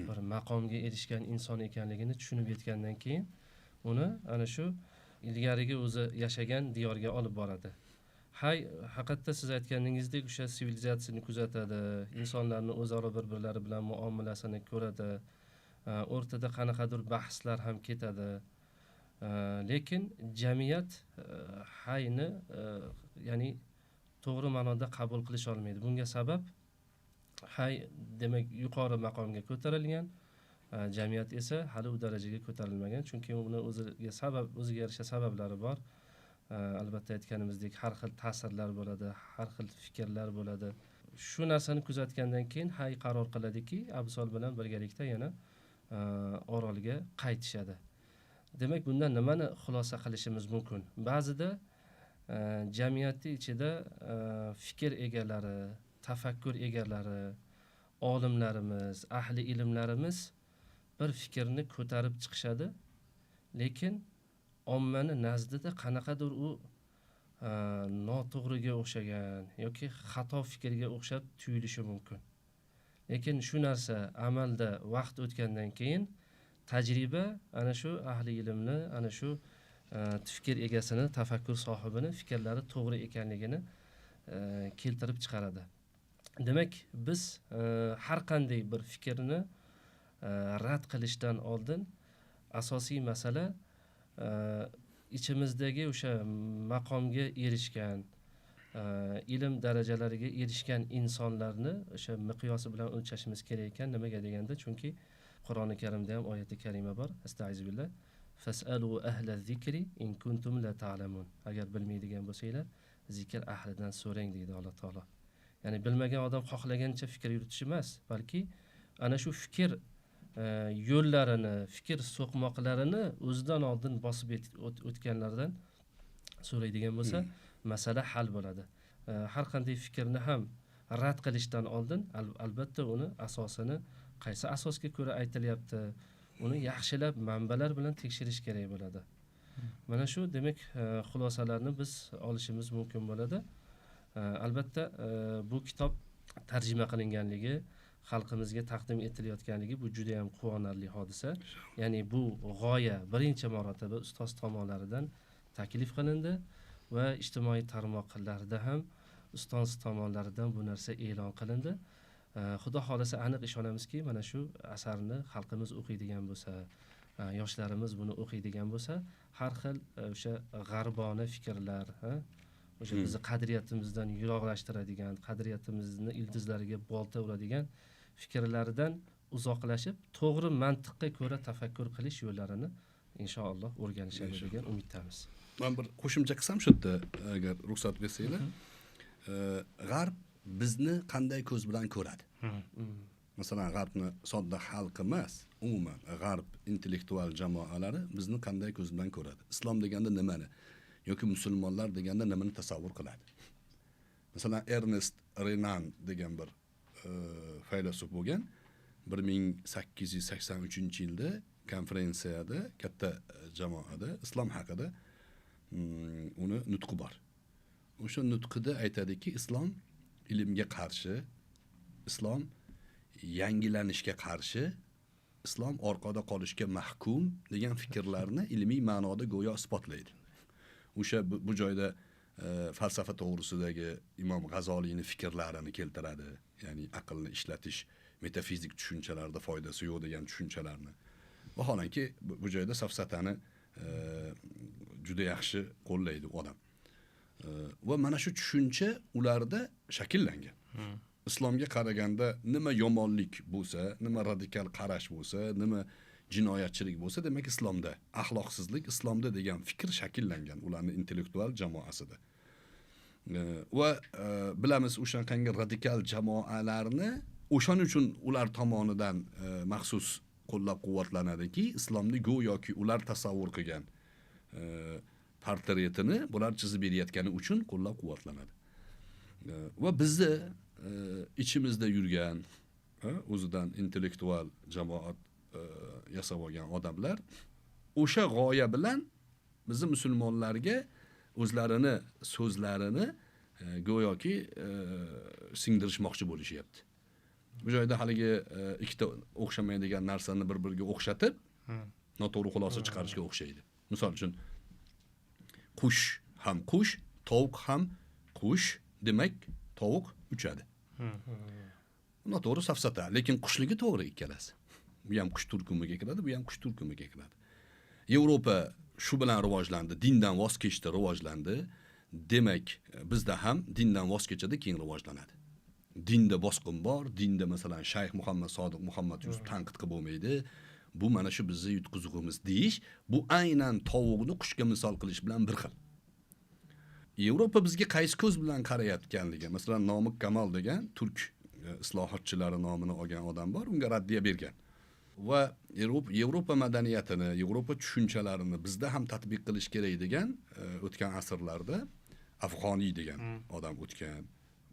bir maqomga erishgan inson ekanligini tushunib yetgandan keyin uni ana shu ilgarigi o'zi yashagan diyorga olib boradi. Hay haqiqatda siz aytganingizdek o'sha sivilizatsiyani kuzatadi, insonlarni o'zaro bir-birlari bilan muomalasini ko'radi, o'rtada qanaqadir bahslar ham ketadi. Lekin jamiyat Hayni ya'ni to'g'ri ma'noda qabul qilish olmaydi. Bunga sabab Hay demak yuqori maqomga ko'tarilgan, jamiyat esa hali u darajaga ko'tarilmagan, chunki uni o'ziga yarasha sabablari bor. Albatta aytganimizdek, har xil ta'sirlar bo'ladi, har xil fikrlar bo'ladi. Shu narsani kuzatgandan keyin Hay qaror qiladiki, Absol bilan birgalikda yana orolga qaytishadi. Demak, bundan nimani xulosa qilishimiz mumkin? Ba'zida jamiyatning ichida fikr egalari, tafakkur egalari, olimlarimiz, ahli ilmlarimiz bir fikrni ko'tarib chiqishadi, lekin ommani nazdida qanaqadir u noto'g'riga o'xshagan yoki xato fikrga o'xshab tuyulishi mumkin. Lekin shu narsa amalda vaqt o'tgandan keyin tajriba ana shu ahli ilmni, ana shu fikr egasini, tafakkur sohibini fikrlari to'g'ri ekanligini keltirib chiqaradi. Demak, biz har qanday bir fikrni rad qilishdan oldin asosiy masala ichimizdagi o'sha maqomga erishgan, ilm darajalariga erishgan insonlarni o'sha miqyosi bilan o'lchashimiz kerak ekan. Nimaga deganda, chunki Qur'oni Karimda ham oyati karima bor. Astag'firullah. Fas'alu ahla zikri in kuntum la ta'lamun. Agar bilmaydigan bo'lsanglar, zikr ahlidan so'rang deydi Alloh taolo. Ya'ni bilmagan odam xohlagancha fikr yuritish emas, balki ana shu fikr yo'llarini, fikr so'qmoqlarini o'zidan oldin bosib o'tganlardan so'raydigan bo'lsa, masala hal bo'ladi. Har qanday fikrni ham rad qilishdan oldin albatta uni asosini qaysi asosga ko'ra aytilyapti, uni yaxshilab manbalar bilan tekshirish kerak bo'ladi. Mana shu demak xulosalarni biz olishimiz mumkin bo'ladi. Albatta bu kitob tarjima qilinganligi, xalqimizga taqdim etilayotganligi bu juda ham quvonarli hodisa. Ya'ni bu g'oya birinchi marotaba ustoz tomonlaridan taklif qilindi va ijtimoiy tarmoqlarda ham ustoz tomonlaridan bu narsa e'lon qilindi. Xudo xolasa aniq ishonamizki, mana shu asarni xalqimiz o'qiydigan bo'lsa, yoshlarimiz buni o'qiydigan bo'lsa, har xil o'sha g'arbona fikrlar, o'sha bizni qadriyatimizdan yiroqlashtiradigan, qadriyatimizni ildizlariga bolta uradigan fikrlardan uzoqlashib, to'g'ri mantiqqa ko'ra tafakkur qilish yo'llarini inshaalloh o'rganishadi degan umiddamiz. Men bir qo'shimcha qilsam shu yerda, agar ruxsat bersanglar, g'arb bizni qanday ko'z bilan ko'radi? Masalan, g'arbni sodda xalq emas, umuman g'arb intellektual jamoalari bizni qanday ko'z bilan ko'radi? Islom deganda nimani yoki musulmonlar deganda nimani tasavvur qiladi? Masalan, Ernest Renan degan bir faylasuf bo'lgan, 1883-yilda konferensiyada, katta jamoada islom haqida uni nutqi bor. O'sha nutqida aytadiki, islom ilmga qarshi, islom yangilanishga qarshi, islom orqada qolishga mahkum degan fikrlarni ilmiy ma'noda go'yo isbotlaydi. O'sha bu joyda falsafa to'g'risidagi Imom G'azoliyning fikrlarini keltiradi. Ya'ni aqlni ishlatish, metafizik tushunchalarda foydasi yo'q degan tushunchalarni. Vaholanki bu joyda safsatani juda yaxshi qo'llaydi odam. Va mana shu tushuncha ularda shakllangan. Islomga qaraganda nima yomonlik bo'lsa, nima radikal qarash bo'lsa, nima jinoyatchilik bo'lsa, demak islomda, axloqsizlik islomda degan fikr shakllangan ularning intellektual jamoasida. Va bilamiz o'shanqangi radikal jamoalarni o'shaning uchun ular tomonidan maxsus qo'llab-quvvatlanadiki, islomni go'yoki ular tasavvur qilgan portretini bular chizib berayotgani uchun qo'llab-quvvatlanadi. Va bizni ichimizda yurgan, o'zidan intellektual jamoat yasab olgan odamlar o'sha g'oya bilan bizni musulmonlarga o'zlarini so'zlarini go'yoki singdirishmoqchi bo'lishyapti. Bu joyda haligi ikkita o'xshamaydigan narsani bir-biriga o'xshatib, noto'g'ri xulosa chiqarishga o'xshaydi. Misol uchun, qush ham qush, tovuq ham qush, demak tovuq uchadi. Noto'g'ri safsata, lekin qushligi to'g'ri ikkalasi. Bu ham qush turkumiga kiradi, bu ham qush turkumiga kiradi. Yevropa shu bilan rivojlandi, dindan voz kechdi, rivojlandi. Demak, bizda ham dindan voz kechadi, keyin rivojlanadi. Dinda bosqin bor, dinda masalan Shayx Muhammad Sodiq Muhammad Yusuf tanqid qilib bo'lmaydi. Bu mana shu bizning yutqizug'imiz deyish, bu aynan tovuqni qushga misol qilish bilan bir xil. Yevropa bizga qaysi ko'z bilan qarayotganligi, masalan Nomik Kamol degan turk islohotchilari nomini olgan odam bor, unga raddiya bergan. Va Yevropa madaniyatini, Yevropa tushunchalarini bizda ham tatbiq qilish kerak degan o'tgan asrlarda Afg'oniy degan odam o'tgan,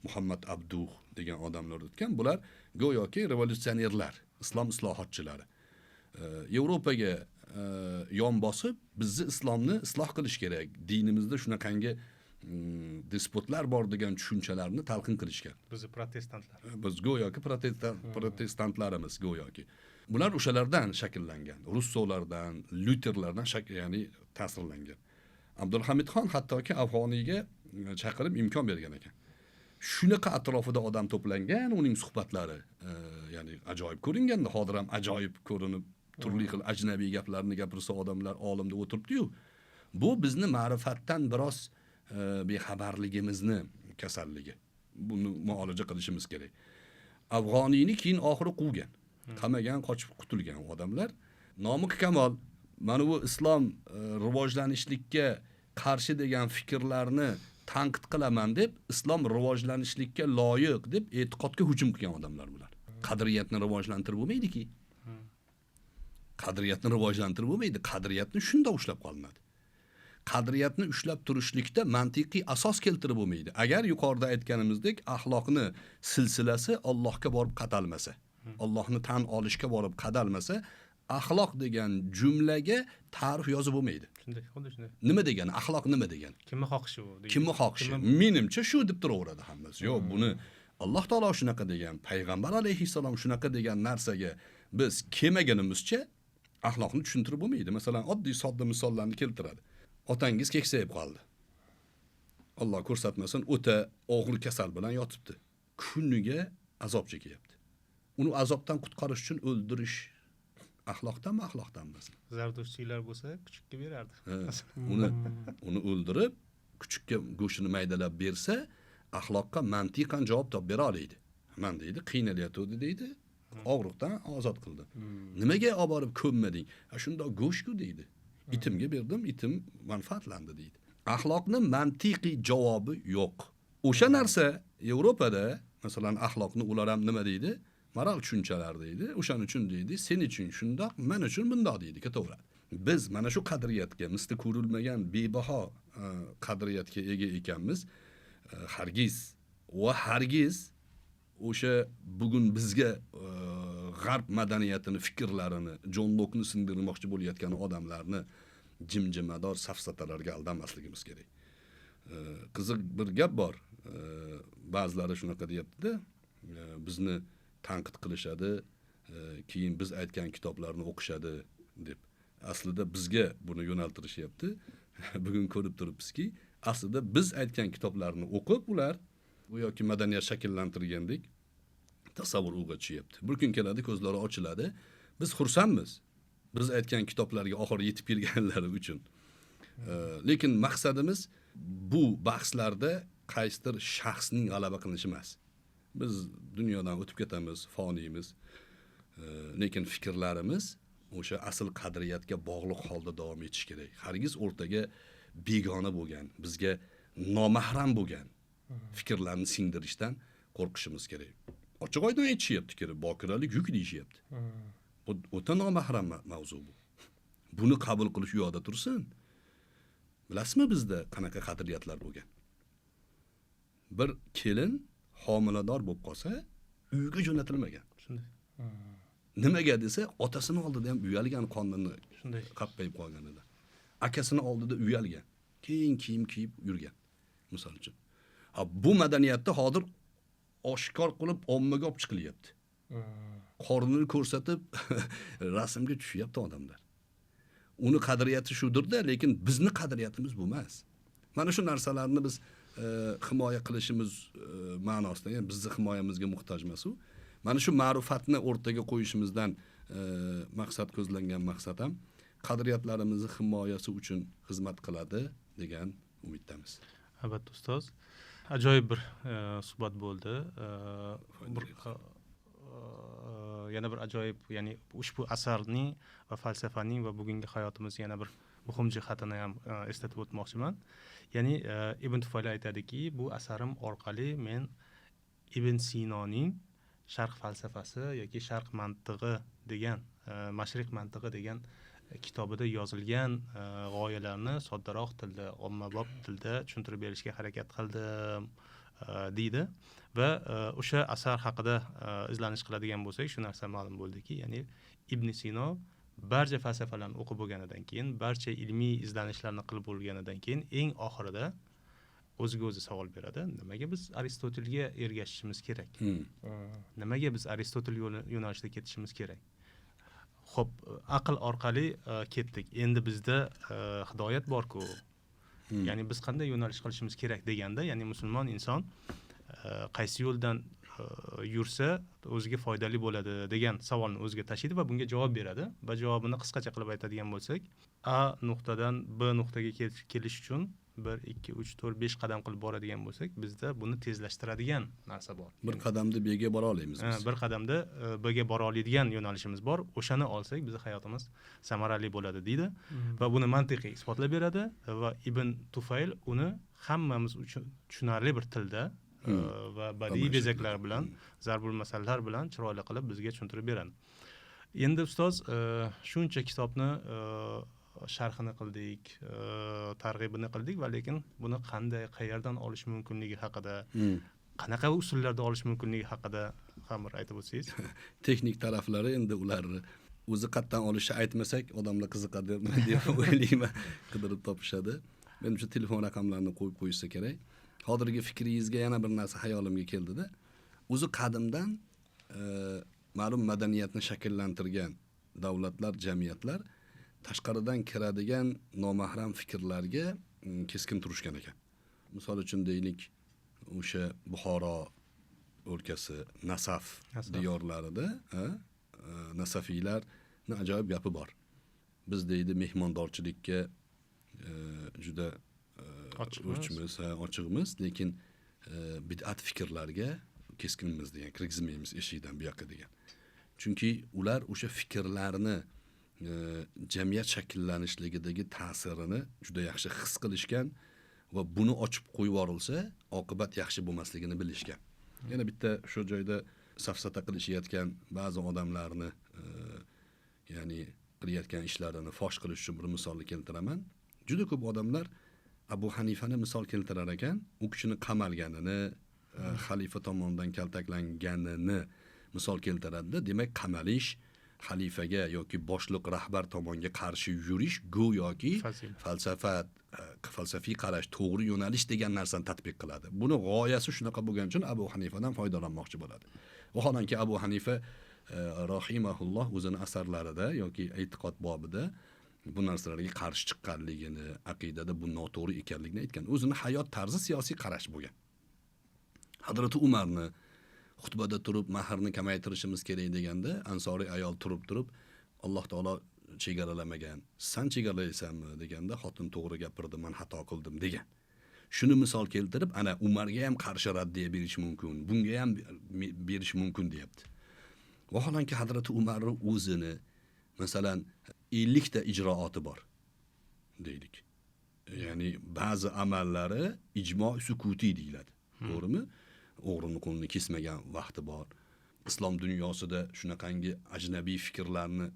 Muhammad Abduh degan odamlar o'tgan. Bular go'yoki revolyutsionerlar, islom islohotchilari. Yevropaga yon bosib, bizni islomni isloh qilish kerak, dinimizda shunaqangi despotlar bor degan tushunchalarni talqin qilishgan. Bizni protestantlar. Biz go'yoki protestantlarimiz go'yoki. Bular o'shalardan shakllangan, Russolardan, Luterlardan ya'ni ta'sirlangan. Abdulhamidxon hattoki Afg'oniyga chaqirib imkon bergan ekan. Shunaqa atrofida odam to'plangan, uning suhbatlari ya'ni ajoyib ko'ringanda, hozir ham ajoyib ko'rinib, turli xil ajnabiy gaplarni gapirsa odamlar olimda o'tiribdi-yu. Bu bizni ma'rifatdan biroz bexabarligimizni kasalligi. Buni muolaja qilishimiz kerak. Afg'oniyni keyin oxiri quvgan, qamagan, qochib qutulgan odamlar. Nomik Kamol mana bu islom rivojlanishlikka qarshi degan fikrlarni tanqid qilaman deb, islom rivojlanishlikka loyiq deb e'tiqodga hujum qilgan odamlar bular. Qadriyatni rivojlantirib bo'lmaydi-ki. Qadriyatni rivojlantirib bo'lmaydi, qadriyatni shunda ushlab qolinadi. qadriyatni ushlab turishlikda mantiqiy asos keltirib bo'lmaydi. Agar yuqorida aytganimizdek axloqni silsilasi Allohga borib qadalmasa, Allohni tan olishga borib qadalmasa, axloq degan jumlaga ta'rif yozib bo'lmaydi. Shunday, xuddi shunday. Nima degani? Axloq nima degani? Kimni xohishi u? Kimni xohishi? Menimcha shu deb turaveradi hammasi. Yo'q, buni Alloh taolo shunaqa degan, payg'ambar alayhissalom shunaqa degan narsaga biz kelmaganimizcha axloqni tushuntirib bo'lmaydi. Masalan, oddiy sodda misollarni keltiradi. Otangiz keksayib qoldi. Alloh ko'rsatmasin, o'ta og'ir kasal bilan yotibdi. Kuniga azob chekyapti. Uni azobdan qutqarish uchun o'ldirish axloqdanmi, axloqdanmi? Zardushtiylar bo'lsa, kuchukka berardi. Uni o'ldirib, kuchukka go'shtini maydalab bersa, axloqqa mantiqan javob topib bera oladi. Men deydi, qiynalyapti deydi, og'riqdan ozod qildi. Nimaga olib borib ko'mmading? Shunda go'shtku deydi. Itimga berdim, itim manfaatlandi deydi. Axloqning mantiqiy javobi yo'q. O'sha narsa Yevropada, masalan, axloqni ular ham nima deydi? Moral tushunchalar deydi. O'shaning uchun deydi, sen uchun shundoq, men uchun bundoq deydi, ketaveradi. Biz mana shu qadriyatga, misli ko'rilmagan bebaho qadriyatga ega ekanmiz. Hargiz o'sha bugun bizga g'arb madaniyatini, fikrlarini, Jon Lokni sindirmoqchi bo'layotgan odamlarni jimjimador safsatalarga aldanmasligimiz kerak. Qiziq bir gap bor. Ba'zilari shunaqa deyapti-da, bizni tanqid qilishadi, keyin biz aytgan kitoblarni o'qishadi deb. Aslida bizga buni yo'naltirishyapti. Bugun ko'rib turibmizki, aslida biz aytgan kitoblarni o'qib ular yoki madaniyat shakllantirgandek tasavvur uyg'otishyapti. Bir kun keladi, ko'zlari ochiladi. Biz xursandmiz. Biz aytgan kitoblarga oxir yetib kelganlari uchun. Lekin maqsadimiz bu bahslarda qaysidir shaxsning g'alaba qilinishi emas. Biz dunyodan o'tib ketamiz, foniymiz. Lekin fikrlarimiz o'sha asl qadriyatga bog'liq holda davom etishi kerak. Hargiz o'rtaga begona bo'lgan, bizga nomahram bo'lgan fikrlarni singdirishdan qo'rqishimiz kerak. Ochiq oydin aytishyapti-ki, bokiralik yuk deyishyapti. Bu o'ta nomahram mavzu bu. Buni qabul qilish u yoqda tursin. Bilasizmi bizda qanaqa qadriyatlar bo'lgan? Bir kelin homilador bo'lib qolsa, uyga jo'natilmagan. Shunday. Nimaga desa, otasini oldida ham uyalgan, qonini Shunday. qappayib qolganida. Akasini oldida uyalgan. Keyin kiyim kiyib yurgan. Misol uchun. Bu madaniyatda hozir oshkor qilib ommaga olib chiqilyapti. Qornini ko'rsatib rasmga tushyapti odamlar. Uni qadriyati shudir-da, lekin bizni qadriyatimiz bu emas. Mana shu narsalarni biz himoya qilishimiz ma'nosida, ya'ni bizni himoyamizga muhtoj emas u. Mana shu ma'rifatni o'rtaga qo'yishimizdan maqsad ko'zlangan maqsad ham qadriyatlarimizni himoyasi uchun xizmat qiladi degan umiddamiz. Albatta ustoz. Ajoyib bir suhbat bo'ldi. Yana bir ajoyib, ya'ni ushbu asarning va falsafaning va bugungi hayotimiz yana bir muhim jihatini ham eslatib o'tmoqchiman. Ya'ni Ibn Tufayl aytadiki, bu asarim orqali men Ibn Sinoning Sharq falsafasi yoki Sharq mantig'i degan, Mashriq mantig'i degan kitobida yozilgan g'oyalarni soddaroq tilda, ommabop tilda tushuntirib berishga harakat qildim deydi. Va o'sha asar haqida izlanish qiladigan bo'lsak, shu narsa ma'lum bo'ldiki, ya'ni Ibn Sino barcha falsafalarni o'qib bo'lganidan keyin, barcha ilmiy izlanishlarni qilib bo'lganidan keyin eng oxirida o'ziga o'zi savol beradi. Nimaga biz Aristotelga ergashishimiz kerak? Nimaga biz Aristotel yo'nalishida ketishimiz kerak? Xo'p, aql orqali ketdik. Endi bizda hidoyat bor-ku. Ya'ni biz qanday yo'nalish qilishimiz kerak deganda, ya'ni musulmon inson qaysi yo'ldan yursa o'ziga foydali bo'ladi degan savolni o'ziga tashlaydi va bunga javob beradi. Va javobini qisqacha qilib aytadigan bo'lsak, A nuqtadan B nuqtaga kelish uchun 1, 2, 3, 4, 5 qadam qilib boradigan bo'lsak, bizda buni tezlashtiradigan narsa bor. Bir qadamda Bga bora olamiz biz. Bir qadamda Bga bora oladigan yo'nalishimiz bor. O'shani olsak, bizning hayotimiz samarali bo'ladi deydi va buni mantiqiy isbotlab beradi va Ibn Tufayl uni hammamiz uchun tushunarli bir tilda va badiiy bezaklar bilan, zarbul masallar bilan chiroyli qilib bizga tushuntirib beradi. Endi ustoz, shuncha kitobni sharhini qildik, targ'ibini qildik va lekin buni qanday, qayerdan olish mumkinligi haqida, qanaqa usullarda olish mumkinligi haqida ham bir aytib o'tsangiz. Texnik taraflari endi ularni o'zi qayerdan olishni aytmasak odamlar qiziqadimi deb o'ylayman, qidirib topishadi. Menimcha telefon raqamlarini qo'yib qo'yishsa kerak. Hozirgi fikringizga yana bir narsa hayolimga keldida. O'zi qadimdan ma'lum madaniyatni shakllantirgan davlatlar, jamiyatlar tashqaridan kiradigan nomahram fikrlarga keskin turishgan ekan. Misol uchun deylik, o'sha Buxoro o'lkasi Nasaf diyorlarida Nasafiylarni ajoyib gapi bor. Biz deydi mehmondorchilikka juda ochiqmiz, lekin bid'at fikrlarga keskinmiz degan, kirgizmaymiz eshikdan bu yoqqa degan. Chunki ular o'sha fikrlarni jamiyat shakllanishligidagi ta'sirini juda yaxshi his qilishgan va buni ochib qo'yib yuborilsa, oqibat yaxshi bo'lmasligini bilishgan. Yana bitta shu joyda safsata qilishayotgan ba'zi odamlarni ya'ni qilayotgan ishlarini fosh qilish uchun bir misolni keltiraman. Juda ko'p odamlar Abu Hanifani misol keltirar ekan, u kishini qamalganini, xalifa tomonidan kaltaklanganini misol keltiradi. Demak, qamalish xalifaga yoki boshliq rahbar tomonga qarshi yurish go'yoki falsafiy qarash, to'g'ri yo'nalish degan narsani tatbiq qiladi. Buni g'oyasi shunaqa bo'lgani uchun Abu Hanifadan foydalanmoqchi bo'ladi. Vaholanki Abu Hanifa rahimahulloh o'zining asarlarida yoki e'tiqod bobida bu narsalarga qarshi chiqqanligini, aqidada bu noto'g'ri ekanligini aytgan. O'zining hayot tarzi siyosiy qarash bo'lgan. Hazrati Umarni xutbada turib mahrni kamaytirishimiz kerak deganda, ansoriy ayol turib Alloh taolo chegaralamagan. Sen chegaralaysanmi deganda, xotin to'g'ri gapirdi, men xato qildim degan. Shuni misol keltirib, ana Umarga ham qarshi raddiya berish mumkin, bunga ham berish mumkin deyapti. Vaholanki Hazrati Umarning o'zini masalan 50 ta ijroati bor deylik. Ya'ni ba'zi amallari ijmo sukuti deyiladi. To'g'rimi? O'g'rini qo'lini kesmagan vaqti bor. Islom dunyosida shunaqangi ajnabiy fikrlarni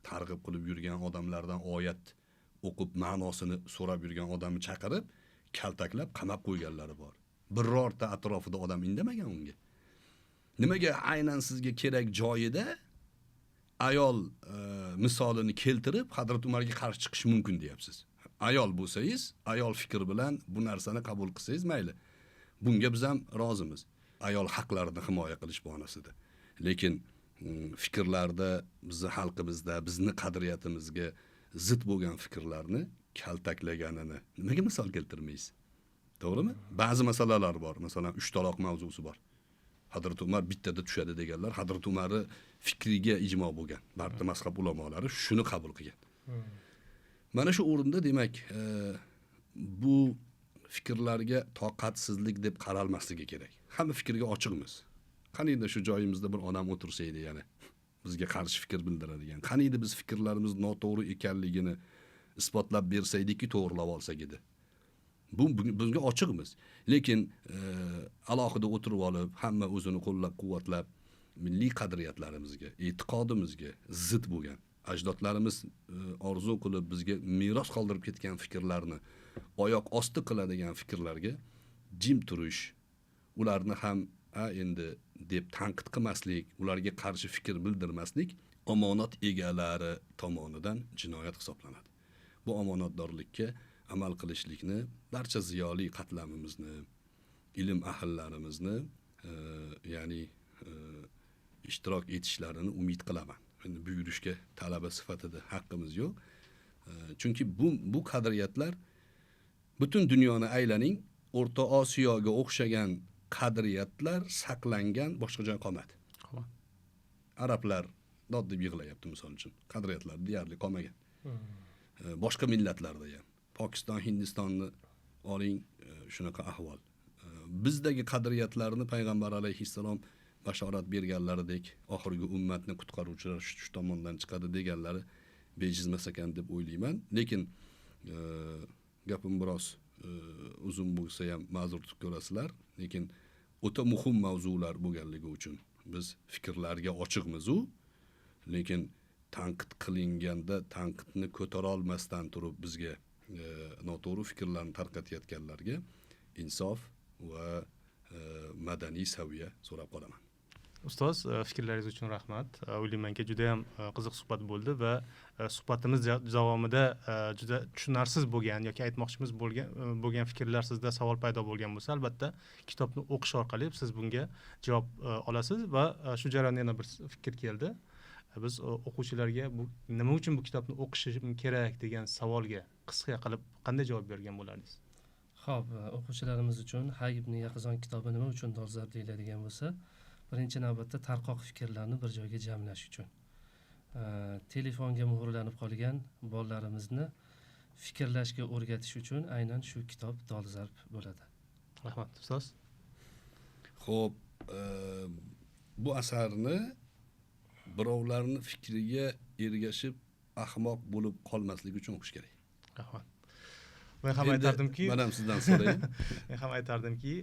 targ'ib qilib yurgan odamlardan oyat o'qib ma'nosini so'rab yurgan odamni chaqirib, kaltaklab qamab qo'yganlari bor. Birorta atrofida odam indamagan unga. Nimaga aynan sizga kerak joyida ayol misolini keltirib Hazrat Umarga qarshi chiqish mumkin deyapsiz. Ayol bo'lsangiz, ayol fikr bilan bu narsani qabul qilsangiz mayli. Bunga biz ham rozimiz. Ayol haqlarini himoya qilish bo'nasida. Lekin fikrlarda, bizning xalqimizda, bizning qadriyatimizga zid bo'lgan fikrlarni kaltaklaganini nimaga misol keltirmaysiz? To'g'rimi? Ba'zi masalalar bor. Masalan, 3 taloq mavzusi bor. Hazrat Umar bittada tushadi deganlar, Hazrat Umarni fikriga ijmo bo'lgan. Barcha mazhab ulamolari shuni qabul qilgan. Mana shu o'rinda demak, bu fikrlarga toqatsizlik deb qaralmasligi kerak. Hamma fikrga ochiqmiz. Qaniydi shu joyimizda bir odam o'tirsa edi, ya'ni bizga qarshi fikr bildiradigan. Qaniydi biz fikrlarimiz noto'g'ri ekanligini isbotlab bersaydik-ki, to'g'rilab olsak edi. Bunga ochiqmiz. Lekin alohida o'tirib olib, hamma o'zini qo'llab-quvvatlab milliy qadriyatlarimizga, e'tiqodimizga zid bo'lgan, ajdodlarimiz orzu qilib bizga meros qoldirib ketgan fikrlarni oyoq osti qiladigan fikrlarga jim turish, ularni ham endi deb tanqid qilmaslik, ularga qarshi fikr bildirmaslik omonat egalari tomonidan jinoyat hisoblanadi. Bu omonatdorlikka amal qilishlikni barcha ziyoli qatlamimizni, ilm ahillarimizni ya'ni ishtirok etishlarini umid qilaman. Endi buyurishga talaba sifatida haqqimiz yo'q. Chunki bu qadriyatlar butun dunyoni aylaning, O'rta Osiyoga o'xshagan qadriyatlar saqlangan boshqa joy qolmadi. Arablar dod deb yig'layapti misol uchun. Qadriyatlar deyarli qolmagan. Boshqa millatlarda ham. Pokiston, Hindistonni oling, shunaqa ahvol. Bizdagi qadriyatlarni payg'ambar alayhissalom bashorat berganlaridek oxirgi ummatni qutqaruvchilar shu tomondan chiqadi deganlari bejizmas ekan deb o'ylayman. Lekin gapim biroz uzun bo'lsa ham ma'zur tutib ko'rasizlar. Lekin o'ta muhim mavzular bo'lganligi uchun biz fikrlarga ochiqmiz lekin tanqid qilinganda tanqidni ko'tara olmasdan turib bizga noto'g'ri fikrlarni tarqatayotganlarga insof va madaniy saviya so'rab qolaman. Ustoz, fikrlaringiz uchun rahmat. O'ylaymanki juda ham qiziq suhbat bo'ldi va suhbatimiz davomida juda tushunarsiz bo'lgan yoki aytmoqchimiz bo'lgan fikrlar sizda savol paydo bo'lgan bo'lsa, albatta kitobni o'qish orqali siz bunga javob olasiz va shu jarayonda yana bir fikr keldi. Biz o'quvchilarga nima uchun bu kitobni o'qishim kerak degan savolga qisqa qilib qanday javob bergan bo'lardingiz? Xo'p, o'quvchilarimiz uchun Hayibni Yaqizon kitobi nima uchun dolzarb deyiladigan bo'lsa, birinchi navbatda tarqoq fikrlarni bir joyga jamlash uchun. Telefonga muhrlanib qolgan bolalarimizni fikrlashga o'rgatish uchun aynan shu kitob dolzarb bo'ladi. Rahmat, ustoz. Xo'p, bu asarni birovlarning fikriga ergashib ahmoq bo'lib qolmaslik uchun o'qish kerak. Rahmat. Men ham aytardimki, men ham sizdan so'rayman. Men ham aytardimki,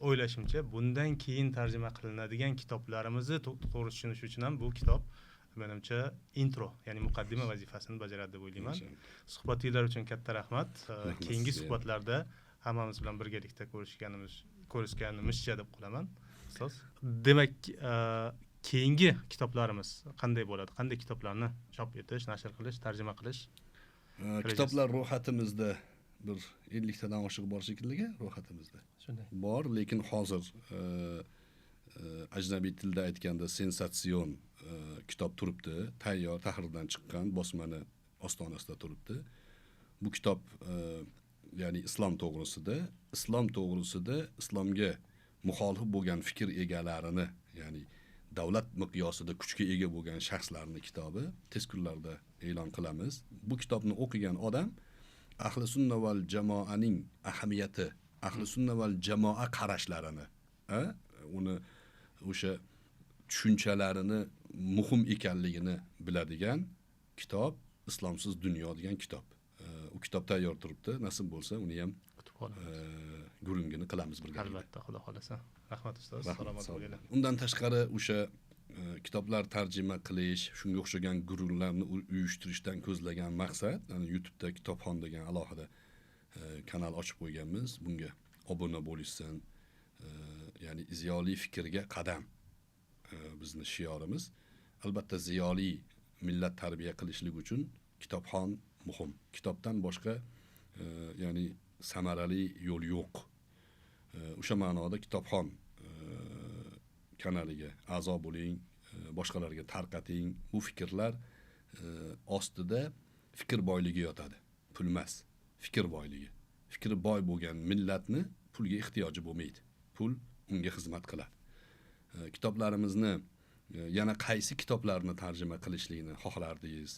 o'ylashimcha bundan keyin tarjima qilinadigan kitoblarimizni to'g'ri tushunish uchun ham bu kitob menimcha intro, ya'ni muqaddima vazifasini bajaradi deb o'ylayman. Suhbatingizlar uchun katta rahmat. Keyingi suhbatlarda hammamiz bilan birgalikda ko'rishganimizcha deb qolaman. Ustoz, demak, keyingi kitoblarimiz qanday bo'ladi? Qanday kitoblarni chop etish, nashr qilish, tarjima qilish? Kitoblar ro'yxatimizda bir 50 tadan oshiq bor shekilliga ro'yxatimizda. Shunday. Bor, lekin hozir ajnabiy tilda aytganda sensatsion kitob turibdi, tayyor tahrirdan chiqqan bosmani ostonasida turibdi. Bu kitob ya'ni islom to'g'risida islomga muxolif bo'lgan fikr egalarini, ya'ni davlat miqyosida kuchga ega bo'lgan shaxslarning kitobi tez kunlarda e'lon qilamiz. Bu kitobni o'qigan odam ahli sunna val jamoaning ahamiyati, ahli sunna val jamoa qarashlarini, uni o'sha tushunchalarini muhim ekanligini biladigan kitob Islomsiz dunyo degan kitob. U kitob tayyor turibdi. Nasib bo'lsa, uni ham kutib qolamiz. Gurungini qilamiz birga. Albatta, xudo xolasa. Rahmat ustoz, salomat bo'linglar. Undan tashqari o'sha kitoblar tarjima qilish, shunga o'xshagan guruhlarni uyushtirishdan ko'zlagan maqsad, ya'ni YouTube'da Kitobxon degan alohida kanal ochib qo'yganmiz. Bunga obuna bo'lishsin. Ya'ni ziyoli fikrga qadam bizning shiorimiz. Albatta ziyoli millat tarbiya qilishlik uchun Kitobxon muhim. Kitobdan boshqa ya'ni samarali yo'l yo'q. O'sha ma'noda Kitobxon kanaliga a'zo bo'ling, boshqalarga tarqating. Bu fikrlar ostida fikr boyligi yotadi. Pul emas, fikr boyligi. Fikri boy bo'lgan millatni pulga ehtiyoji bo'lmaydi. Pul unga xizmat qiladi. Kitoblarimizni yana qaysi kitoblarni tarjima qilishlikni xohlardingiz?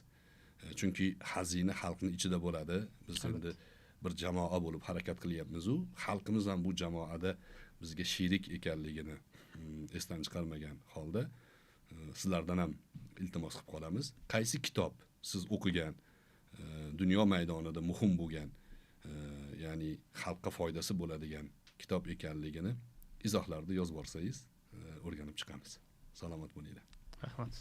Chunki xazina xalqning ichida bo'ladi. Biz endi bir jamoa bo'lib harakat qilyapmiz-u, xalqimiz ham bu jamoada bizga sherik ekanligini esdan chiqarmagan holda sizlardan ham iltimos qilib qolamiz. Qaysi kitob siz o'qigan, dunyo maydonida muhim bo'lgan, ya'ni xalqqa foydasi bo'ladigan kitob ekanligini izohlarda yozib borsangiz o'rganib chiqamiz. Salomat bo'linglar. Rahmat.